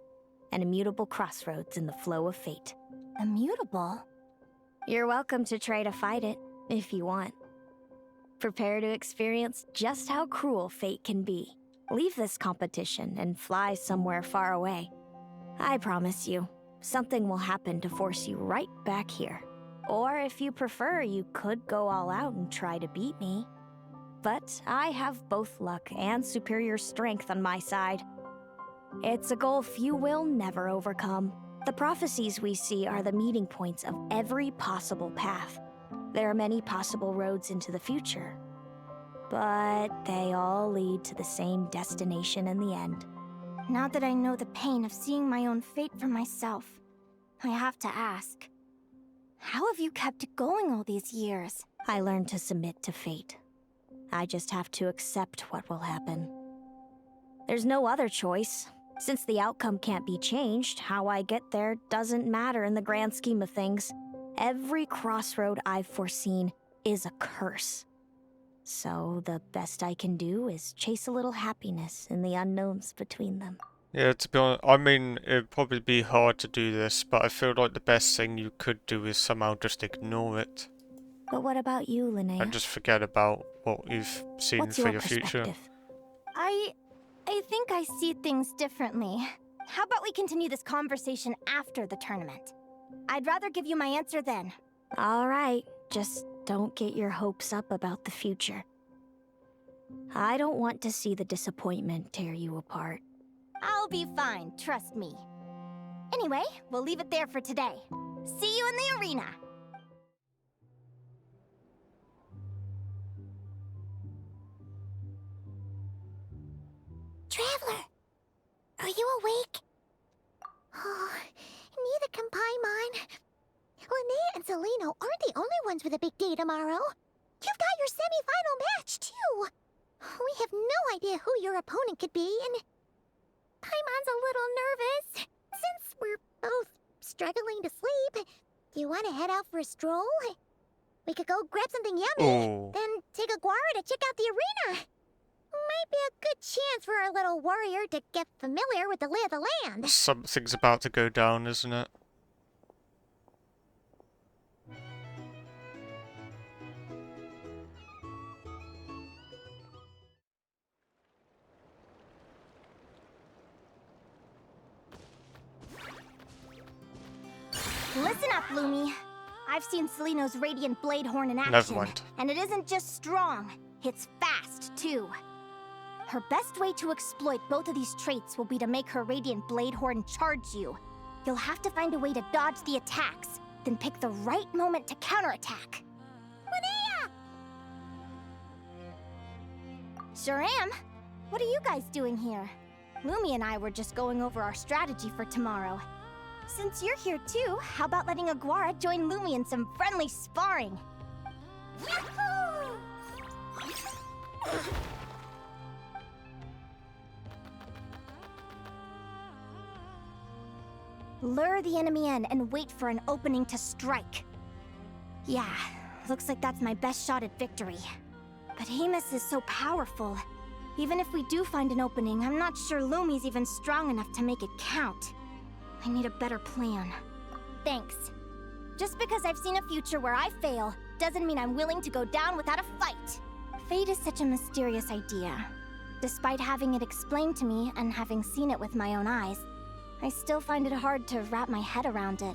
An immutable crossroads in the flow of fate. Immutable? You're welcome to try to fight it, if you want. Prepare to experience just how cruel fate can be. Leave this competition and fly somewhere far away. I promise you, something will happen to force you right back here. Or if you prefer, you could go all out and try to beat me. But I have both luck and superior strength on my side. It's a goal few will never overcome. The prophecies we see are the meeting points of every possible path. There are many possible roads into the future. But they all lead to the same destination in the end. Now that I know the pain of seeing my own fate for myself, I have to ask, how have you kept it going all these years? I learned to submit to fate. I just have to accept what will happen. There's no other choice. Since the outcome can't be changed, how I get there doesn't matter in the grand scheme of things. Every crossroad I've foreseen is a curse. So the best I can do is chase a little happiness in the unknowns between them. Yeah, to be honest, I mean, it'd probably be hard to do this, but I feel like the best thing you could do is somehow just ignore it. But what about you, Linnea? And just forget about what you've seen What's for your future. I think I see things differently. How about we continue this conversation after the tournament? I'd rather give you my answer then. All right, just don't get your hopes up about the future. I don't want to see the disappointment tear you apart. I'll be fine, trust me. Anyway, we'll leave it there for today. See you in the arena! Traveler, are you awake? Oh, neither can Paimon. Linnea and Seleno aren't the only ones with a big day tomorrow. You've got your semi-final match, too. We have no idea who your opponent could be, and Paimon's a little nervous. Since we're both struggling to sleep, do you want to head out for a stroll? We could go grab something yummy, then take a guara to check out the arena. for our little warrior to get familiar with the lay of the land. Something's about to go down, isn't it? Listen up, Lumi. I've seen Celino's Radiant Blade Horn in action. Never mind. And it isn't just strong, it's fast, too. Her best way to exploit both of these traits will be to make her Radiant Blade Horn charge you. You'll have to find a way to dodge the attacks, then pick the right moment to counterattack. Linnea! Sure am. What are you guys doing here? Lumi and I were just going over our strategy for tomorrow. Since you're here too, how about letting Aguara join Lumi in some friendly sparring? Yahoo! Lure the enemy in and wait for an opening to strike. Yeah, looks like that's my best shot at victory. But Hemus is so powerful. Even if we do find an opening, I'm not sure Lumi's even strong enough to make it count. I need a better plan. Thanks. Just because I've seen a future where I fail, doesn't mean I'm willing to go down without a fight. Fate is such a mysterious idea. Despite having it explained to me and having seen it with my own eyes, I still find it hard to wrap my head around it.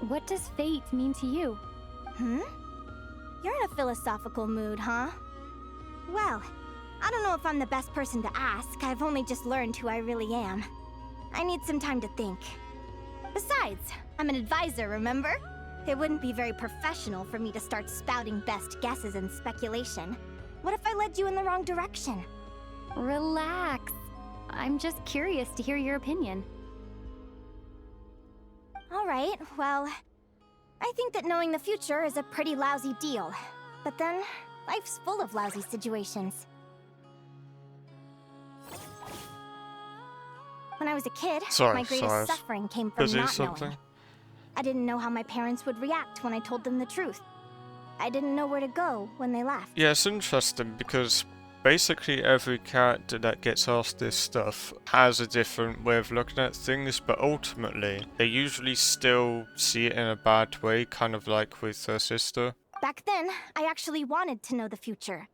What does fate mean to you? You're in a philosophical mood, huh? Well, I don't know if I'm the best person to ask. I've only just learned who I really am. I need some time to think. Besides, I'm an advisor, remember? It wouldn't be very professional for me to start spouting best guesses and speculation. What if I led you in the wrong direction? Relax. I'm just curious to hear your opinion. Alright, well, I think that knowing the future is a pretty lousy deal. But then, life's full of lousy situations. When I was a kid, my greatest suffering came from not knowing. I didn't know how my parents would react when I told them the truth. I didn't know where to go when they left. Yeah, it's interesting because basically every character that gets asked this stuff has a different way of looking at things, but ultimately they usually still see it in a bad way, kind of like with her sister. Back then, I actually wanted to know the future.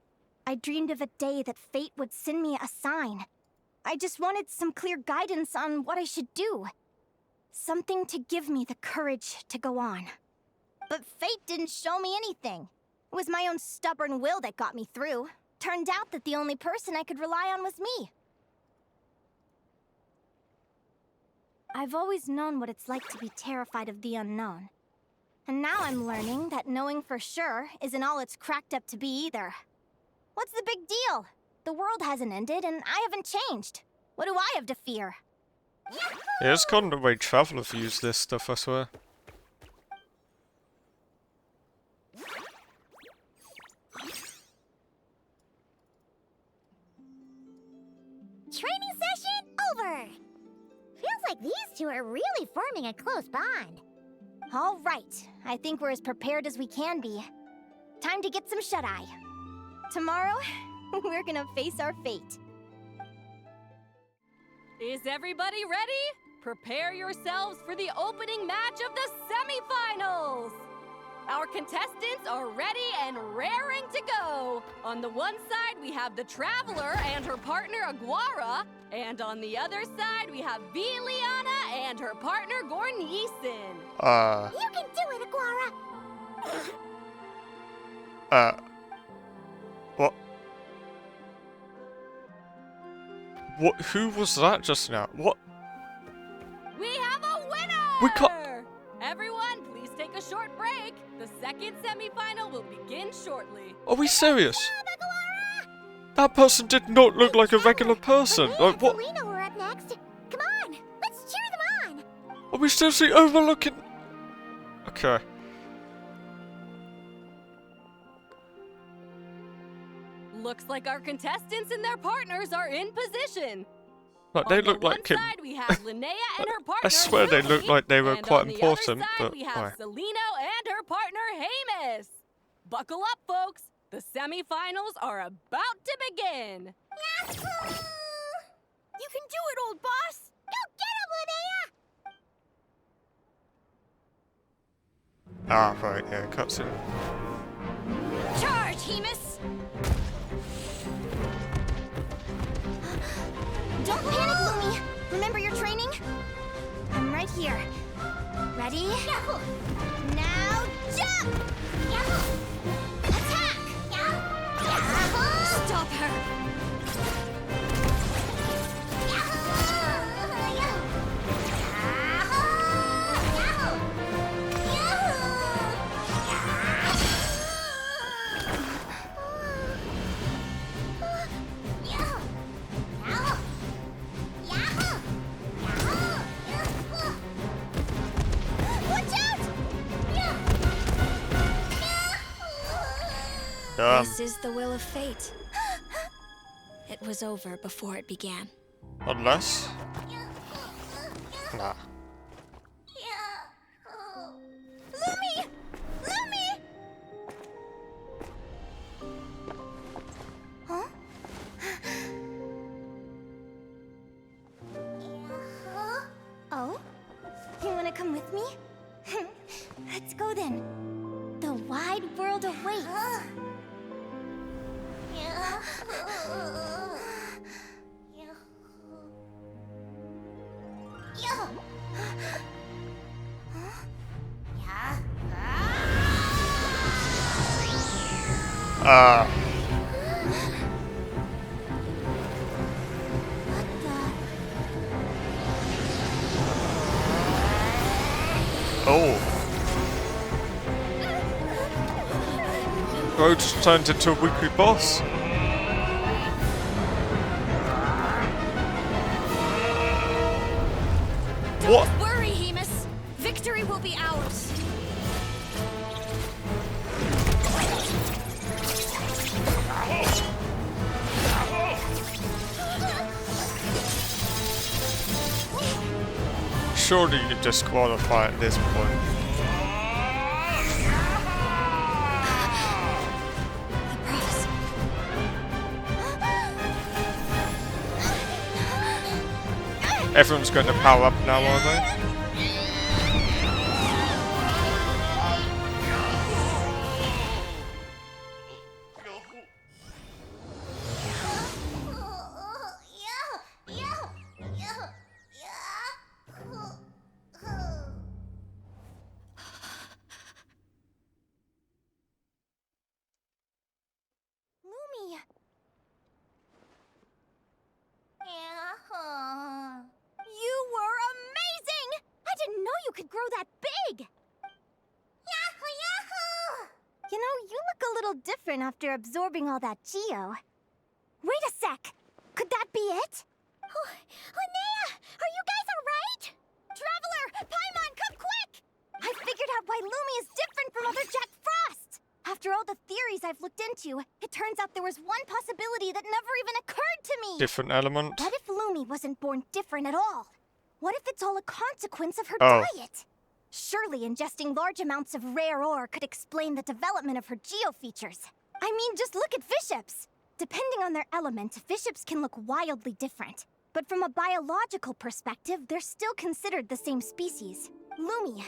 I dreamed of a day that fate would send me a sign. I just wanted some clear guidance on what I should do. Something to give me the courage to go on. But fate didn't show me anything. It was my own stubborn will that got me through. Turned out that the only person I could rely on was me. I've always known what it's like to be terrified of the unknown. And now I'm learning that knowing for sure isn't all it's cracked up to be either. What's the big deal? The world hasn't ended, and I haven't changed. What do I have to fear? Yeah, it's kind of the way Traveler views this stuff, I swear. Training session over! Feels like these two are really forming a close bond. All right, I think we're as prepared as we can be. Time to get some shut-eye. Tomorrow, we're gonna face our fate. Is everybody ready? Prepare yourselves for the opening match of the semifinals! Our contestants are ready and raring to go. On the one side, we have the Traveler and her partner Aguara, and on the other side, we have Linnea and her partner Gornyesin. You can do it, Aguara! What? What? Who was that just now? What? We have a winner! We can't... Everyone, please take a short break. The second semifinal will begin shortly. Are we serious? That person did not look like a regular person. Like what? Selena were up next. Come on, let's cheer them on. Are we seriously overlooking? Okay. Looks like our contestants and their partners are in position. Like they look like on one side, we have Linnea and her partner. I swear they look like they were and quite on the important, other side, but we have why? Celino and her partner Hemus. Buckle up, folks. The semifinals are about to begin! Yahoo! You can do it, old boss! Go get him, Linnea! Ah, right, yeah, cutscene. Charge, Hemus! Don't panic, Lumi! Remember your training? I'm right here. Ready? Yahoo! Now jump! Yahoo! Attack! Yahoo! Stop her! This is the will of fate. It was over before it began. Unless... Nah. Lumi! Lumi! Huh? Oh? You wanna come with me? Let's go then. The wide world awaits. Oh. Roach turned into a weekly boss. What? Don't worry, Hemus. Victory will be ours. Surely you disqualify at this point. Everyone's going to power up now, are they? Lumi. You were amazing! I didn't know you could grow that big! Yahoo! Yahoo! You know, you look a little different after absorbing all that Geo. Wait a sec! Could that be it? Oh, Linnea! Are you guys alright? Traveler! Paimon, come quick! I figured out why Lumi is different from other Jack Frost! After all the theories I've looked into, it turns out there was one possibility that never even occurred to me! Different element. What if Lumi wasn't born different at all? What if it's all a consequence of her Oh. diet? Surely ingesting large amounts of rare ore could explain the development of her geo features. I mean, just look at Viships. Depending on their element, Viships can look wildly different. But from a biological perspective, they're still considered the same species. Lumi,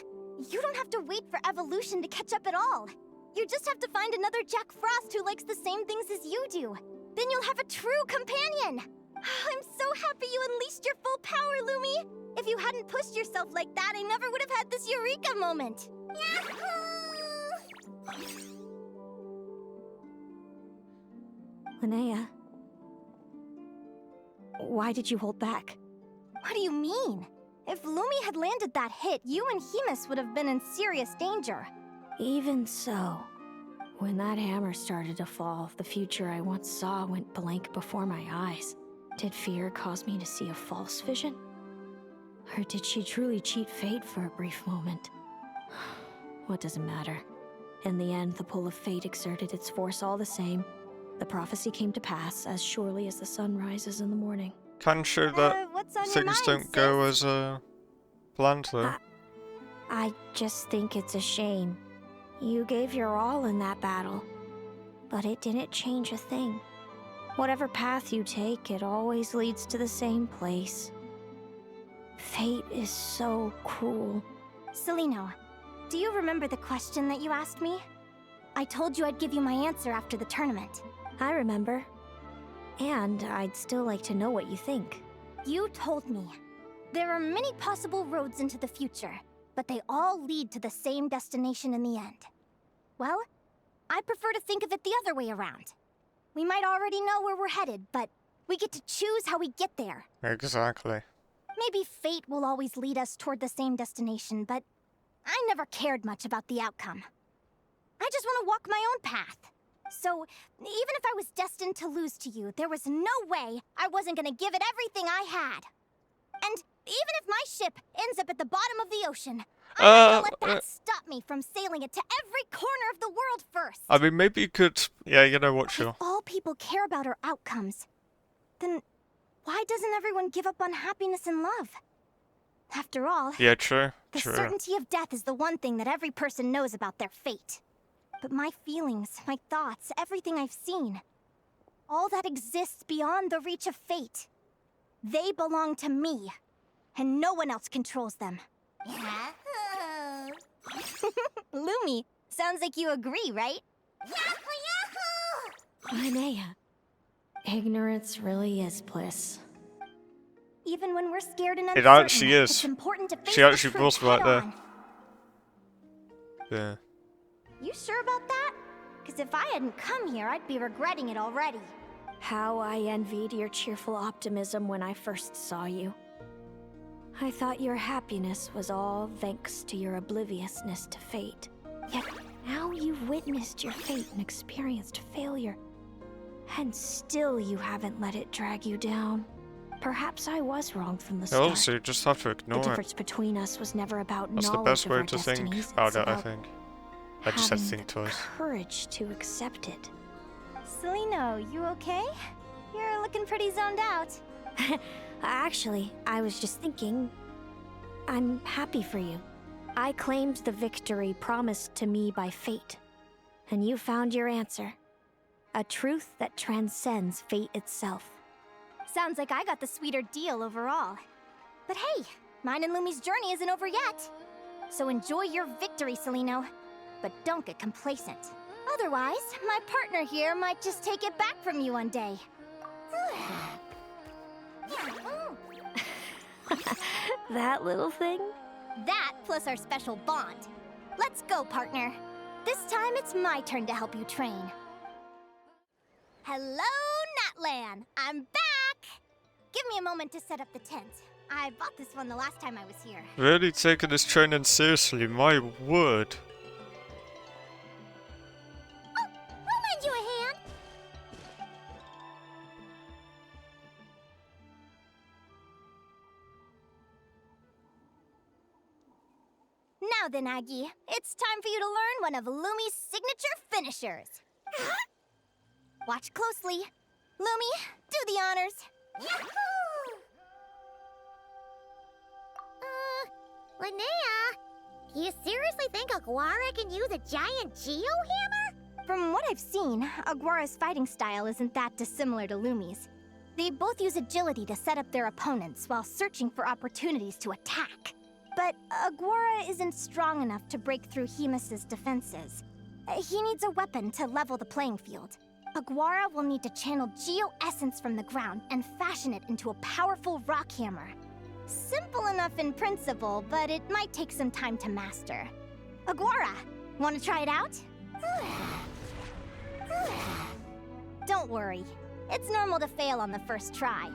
you don't have to wait for evolution to catch up at all. You just have to find another Jack Frost who likes the same things as you do. Then you'll have a true companion. I'm so happy you unleashed your full power, Lumi. If you hadn't pushed yourself like that, I never would have had this eureka moment. Yahoo! Linnea, why did you hold back? What do you mean? If Lumi had landed that hit, you and Hemus would have been in serious danger. Even so, when that hammer started to fall, the future I once saw went blank before my eyes. Did fear cause me to see a false vision? Or did she truly cheat fate for a brief moment? What does it matter? In the end, the pull of fate exerted its force all the same. The prophecy came to pass as surely as the sun rises in the morning. Can show that what's on your things mind, don't go as planned though. I just think it's a shame. You gave your all in that battle. but it didn't change a thing. Whatever path you take, it always leads to the same place. Fate is so cruel. Celino, do you remember the question that you asked me? I told you I'd give you my answer after the tournament. I remember. And I'd still like to know what you think. You told me. There are many possible roads into the future, but they all lead to the same destination in the end. Well, I prefer to think of it the other way around. We might already know where we're headed, but we get to choose how we get there. Exactly. Maybe fate will always lead us toward the same destination, but I never cared much about the outcome. I just want to walk my own path. So, even if I was destined to lose to you, there was no way I wasn't gonna give it everything I had. And even if my ship ends up at the bottom of the ocean, I'm not gonna let that stop me from sailing it to every corner of the world first. I mean, maybe you could... Yeah, you know what, sure. If all people care about are outcomes, then why doesn't everyone give up on happiness and love? After all, Yeah, true. the True. certainty of death is the one thing that every person knows about their fate. But my feelings, my thoughts, everything I've seen, all that exists beyond the reach of fate. They belong to me, and no one else controls them. Lumi, sounds like you agree, right? Linnea, ignorance really is bliss. Even when we're scared and It uncertain, actually is. it's important to face She the actually truth was right there. head-on. Yeah. You sure about that? Because if I hadn't come here, I'd be regretting it already. How I envied your cheerful optimism when I first saw you. I thought your happiness was all thanks to your obliviousness to fate. Yet now you've witnessed your fate and experienced failure. And still you haven't let it drag you down. Perhaps I was wrong from the start. Also, you just have to The ignore it. difference between us was never about That's the knowledge best of way our to think destinies. about It's it, I about think. I just had to having think twice. courage to accept it. Celino, you okay? You're looking pretty zoned out. Actually, I was just thinking, I'm happy for you. I claimed the victory promised to me by fate, and you found your answer. A truth that transcends fate itself. Sounds like I got the sweeter deal overall. But hey, mine and Lumi's journey isn't over yet. So enjoy your victory, Celino. But don't get complacent. Otherwise, my partner here might just take it back from you one day. That little thing? That plus our special bond. Let's go, partner. This time it's my turn to help you train. Hello, Natlan! I'm back! Give me a moment to set up the tent. I bought this one the last time I was here. Really taking this training seriously, my word. Oh, I'll lend you a hand. Now then, Aggie, it's time for you to learn one of Lumi's signature finishers. Watch closely. Lumi, do the honors. Yahoo! Linnea, you seriously think Aguara can use a giant geohammer? From what I've seen, Aguara's fighting style isn't that dissimilar to Lumi's. They both use agility to set up their opponents while searching for opportunities to attack. But Aguara isn't strong enough to break through Hemus's defenses. He needs a weapon to level the playing field. Aguara will need to channel geo-essence from the ground and fashion it into a powerful rock hammer. Simple enough in principle, but it might take some time to master. Aguara, want to try it out? Don't worry. It's normal to fail on the first try.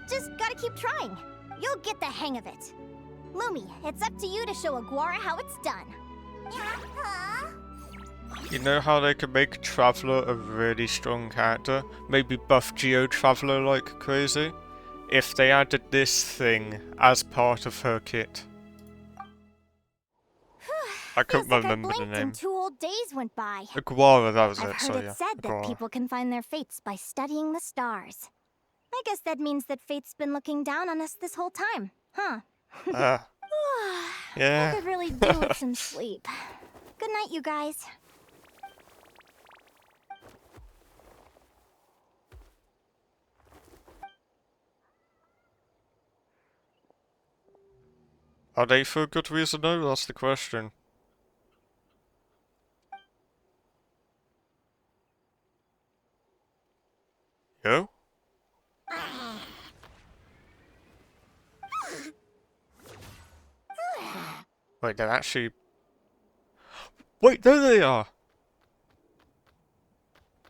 Just gotta keep trying. You'll get the hang of it. Lumi, it's up to you to show Aguara how it's done. You know how they could make Traveler a really strong character? Maybe buff Geo Traveler like crazy? If they added this thing as part of her kit. I couldn't remember the name. And 2 whole days went by. Aguara, that was I've it, heard so it yeah. said that Aguara. people can find their fates by studying the stars. I guess that means that fate's been looking down on us this whole time, huh? Yeah. I could really do with some sleep. Good night, you guys. Are they for a good reason though? That's the question. Yo? Wait, they're actually... Wait, there they are!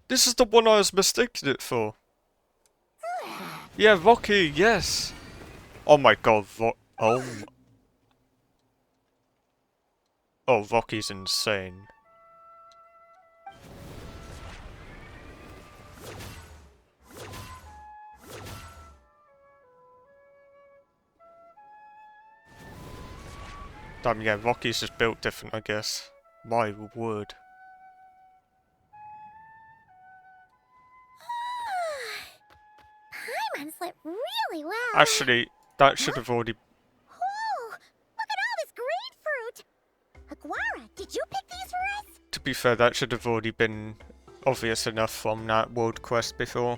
This is the one I was mistaking it for. Yeah, Rocky, yes! Oh my god, Oh, Rocky's insane. Damn, yeah, Rocky's just built different, I guess. My word. Paimon slept really well. Actually, that should have already... Whoa! Look at all this grapefruit! Aguara, did you pick these for us? To be fair, that should have already been obvious enough from that world quest before.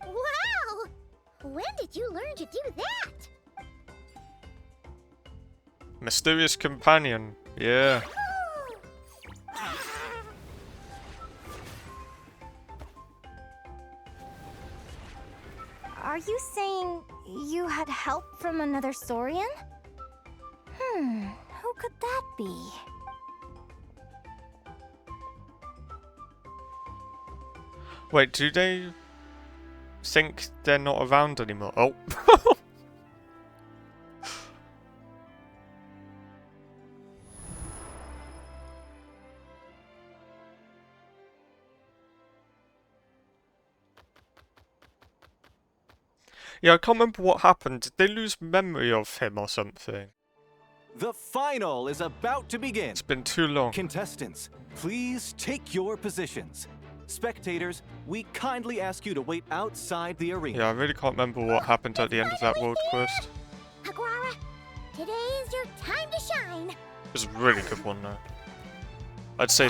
Wow! When did you learn to do that? Mysterious companion, yeah. Are you saying you had help from another Saurian? Who could that be? Wait, do they think they're not around anymore? Oh. Yeah, I can't remember what happened. Did they lose memory of him or something? The final is about to begin. It's been too long. Contestants, please take your positions. Spectators, we kindly ask you to wait outside the arena. Yeah, I really can't remember what happened at the end of that world quest. Aguara, today is your time to shine. It was a really good one though. I'd say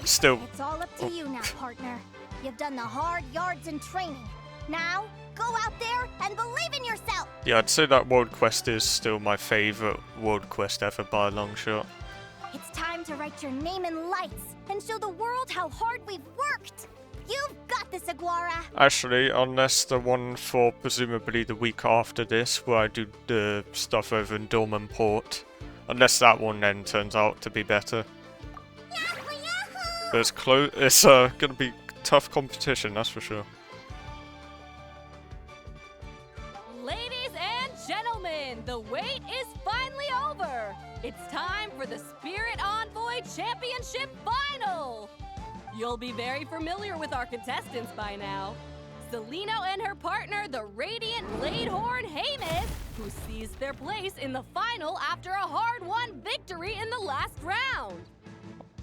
still... It's all up to you now, partner. You've done the hard yards in training. Now, go out there and believe in yourself! Yeah, I'd say that world quest is still my favourite world quest ever by a long shot. It's time to write your name in lights and show the world how hard we've worked! You've got this, Aguara! Actually, unless the one for presumably the week after this, where I do the stuff over in Dorman Port, unless that one then turns out to be better. But it's it's gonna be tough competition, that's for sure. Ladies and gentlemen, the wait is finally over. It's time for the Spirit Envoy Championship Final. You'll be very familiar with our contestants by now. Celino and her partner, the Radiant Bladehorn Hamus, who seized their place in the final after a hard-won victory in the last round.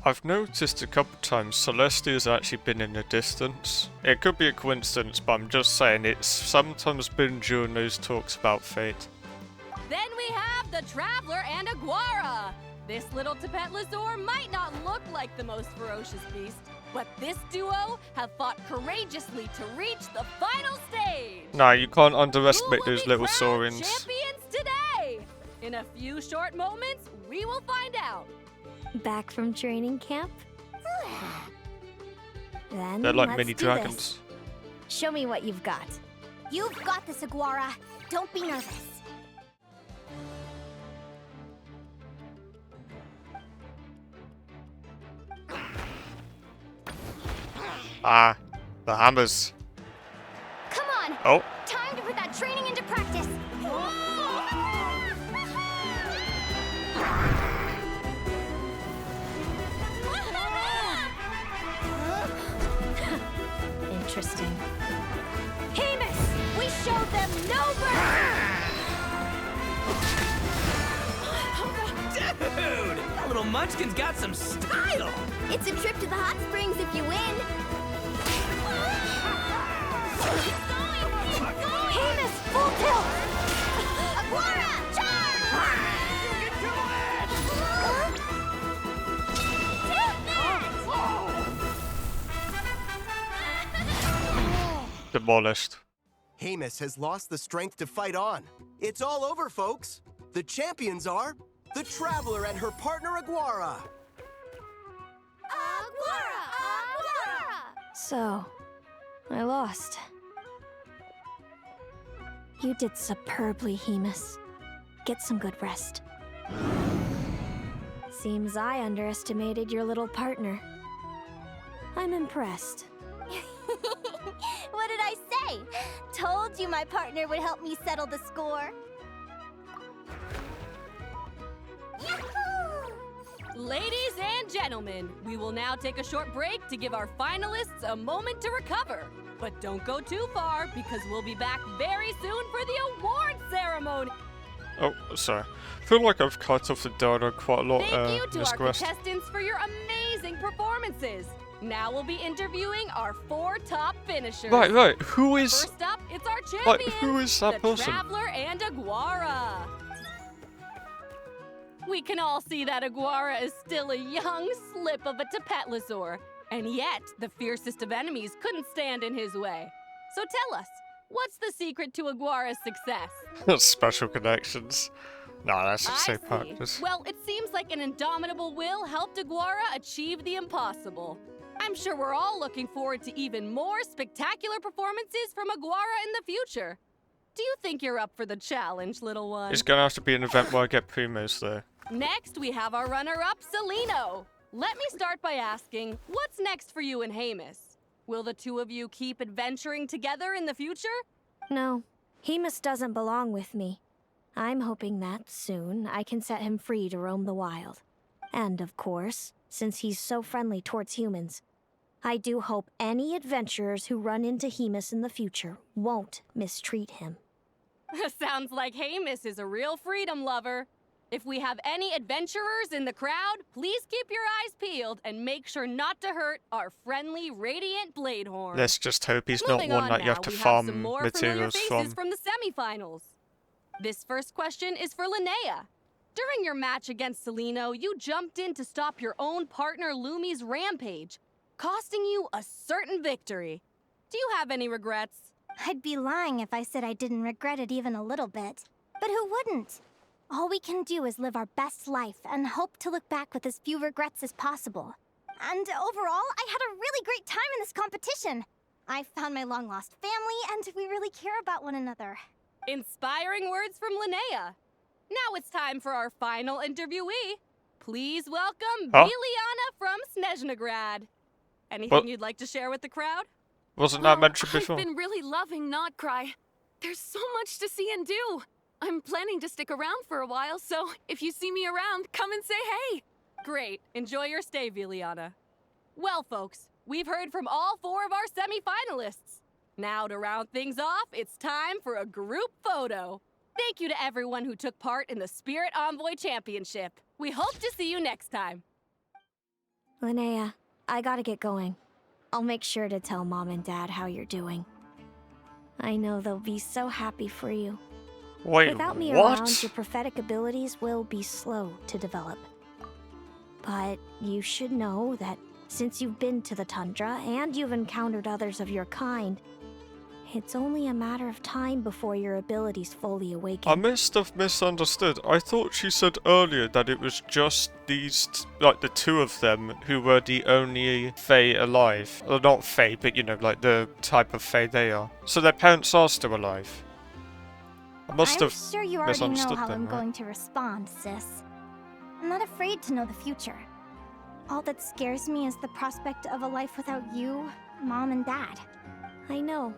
I've noticed a couple times Celestia's actually been in the distance. It could be a coincidence, but I'm just saying it's sometimes been during those talks about fate. Then we have the Traveler and Aguara. This little Tapetlasaur might not look like the most ferocious beast, but this duo have fought courageously to reach the final stage. Nah, you can't underestimate those little saurians. Champions today. In a few short moments, we will find out. Back from training camp? Then They're like let's mini do dragons. this. Show me what you've got. You've got this, Aguara. Don't be nervous. Ah, the hammers. Come on! Oh. Time to put that training into practice! Interesting. Hamus! We showed them no mercy! Dude! That little munchkin's got some style! It's a trip to the hot springs if you win. Hamus, full tilt! Aguara, charge! Demolished. Hamus has lost the strength to fight on. It's all over, folks. The champions are the Traveler and her partner Aguara. Aguara! Aguara! So, I lost. You did superbly, Hamus. Get some good rest. Seems I underestimated your little partner. I'm impressed. What did I say? Told you my partner would help me settle the score. Yahoo! Ladies and gentlemen, we will now take a short break to give our finalists a moment to recover. But don't go too far, because we'll be back very soon for the award ceremony. Oh, sorry. I feel like I've cut off the dialogue quite a lot, Thank you to Miss our Quest. contestants for your amazing performances. Now we'll be interviewing our 4 top finishers. Right. Who is... First up, it's our champion, Like, who is that the person? Traveler and Aguara. We can all see that Aguara is still a young slip of a Tapetlosaur, and yet the fiercest of enemies couldn't stand in his way. So tell us, what's the secret to Aguara's success? Special connections. No, that's just I so practice. Well, it seems like an indomitable will helped Aguara achieve the impossible. I'm sure we're all looking forward to even more spectacular performances from Aguara in the future. Do you think you're up for the challenge, little one? It's gonna have to be an event where I get primos, though. Next, we have our runner-up, Celino. Let me start by asking, what's next for you and Hamus? Will the two of you keep adventuring together in the future? No, Hamus doesn't belong with me. I'm hoping that soon I can set him free to roam the wild. And of course, since he's so friendly towards humans, I do hope any adventurers who run into Hamus in the future won't mistreat him. Sounds like Hamus is a real freedom lover. If we have any adventurers in the crowd, please keep your eyes peeled and make sure not to hurt our friendly Radiant Bladehorn. Let's just hope he's not Moving one on that you now, have to we farm some more materials familiar faces from. from the semifinals. This first question is for Linnea. During your match against Celino, you jumped in to stop your own partner Lumi's rampage, costing you a certain victory. Do you have any regrets? I'd be lying if I said I didn't regret it even a little bit. But who wouldn't? All we can do is live our best life and hope to look back with as few regrets as possible. And overall, I had a really great time in this competition. I found my long-lost family, and we really care about one another. Inspiring words from Linnea. Now it's time for our final interviewee. Please welcome Biliana from Snezhnegrad. Anything you'd like to share with the crowd? Wasn't that mentioned before? I've been really loving Notcry. There's so much to see and do. I'm planning to stick around for a while, so if you see me around, come and say hey. Great. Enjoy your stay, Biliana. Well, folks, we've heard from all 4 of our semi-finalists. Now, to round things off, it's time for a group photo. Thank you to everyone who took part in the Spirit Envoy Championship. We hope to see you next time. Linnea, I gotta get going. I'll make sure to tell Mom and Dad how you're doing. I know they'll be so happy for you. Wait, Without me what? around, your prophetic abilities will be slow to develop. But you should know that since you've been to the tundra and you've encountered others of your kind, it's only a matter of time before your abilities fully awaken. I must have misunderstood. I thought she said earlier that it was just these, like the 2 of them, who were the only Fae alive. Well, not Fae, but you know, like the type of Fae they are. So their parents are still alive. I must have I'm sure you already know misunderstood how them, I'm right? going to respond, sis. I'm not afraid to know the future. All that scares me is the prospect of a life without you, Mom, and Dad. I know.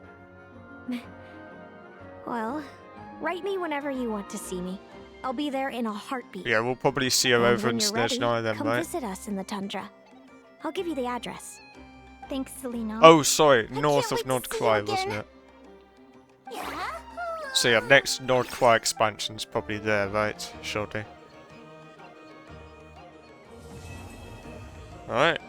Well, write me whenever you want to see me. I'll be there in a heartbeat. Yeah, we'll probably see her And over when in you're ready, Snezhnaya then, come right? visit us in the tundra. I'll give you the address. Thanks, Celino. Oh, sorry, north can't of wait to see you Nordquai, again. wasn't it? So yeah, next Nordquai expansion's probably there, right? Shortly. Alright.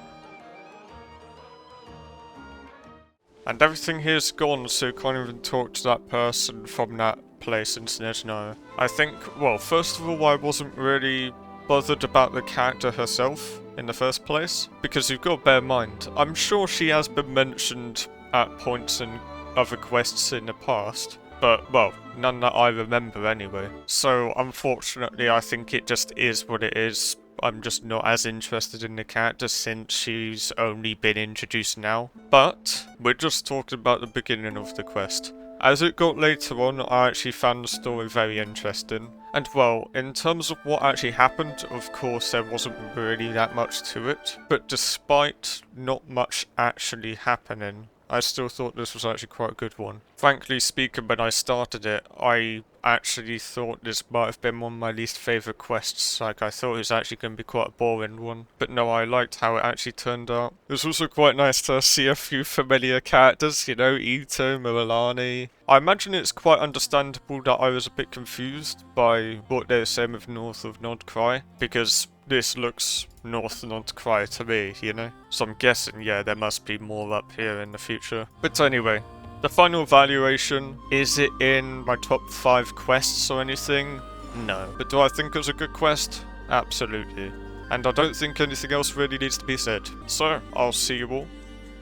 And everything here's gone, so can't even talk to that person from that place in Snezhnaya. I think, well, first of all, I wasn't really bothered about the character herself in the first place, because you've got to bear in mind, I'm sure she has been mentioned at points in other quests in the past. But, well, none that I remember anyway. So, unfortunately, I think it just is what it is. I'm just not as interested in the character since she's only been introduced now. But, we're just talking about the beginning of the quest. As it got later on, I actually found the story very interesting. And well, in terms of what actually happened, of course there wasn't really that much to it. But despite not much actually happening, I still thought this was actually quite a good one. Frankly speaking, when I started it, I actually thought this might have been one of my least favourite quests. Like, I thought it was actually going to be quite a boring one. But no, I liked how it actually turned out. It was also quite nice to see a few familiar characters, you know, Ito, Milani. I imagine it's quite understandable that I was a bit confused by what they were saying with North of Nordcry, because this looks North Nordcry to me, you know? So I'm guessing, yeah, there must be more up here in the future. But anyway, the final evaluation, is it in my top 5 quests or anything? No. But do I think it was a good quest? Absolutely. And I don't think anything else really needs to be said. So, I'll see you all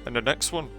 in the next one.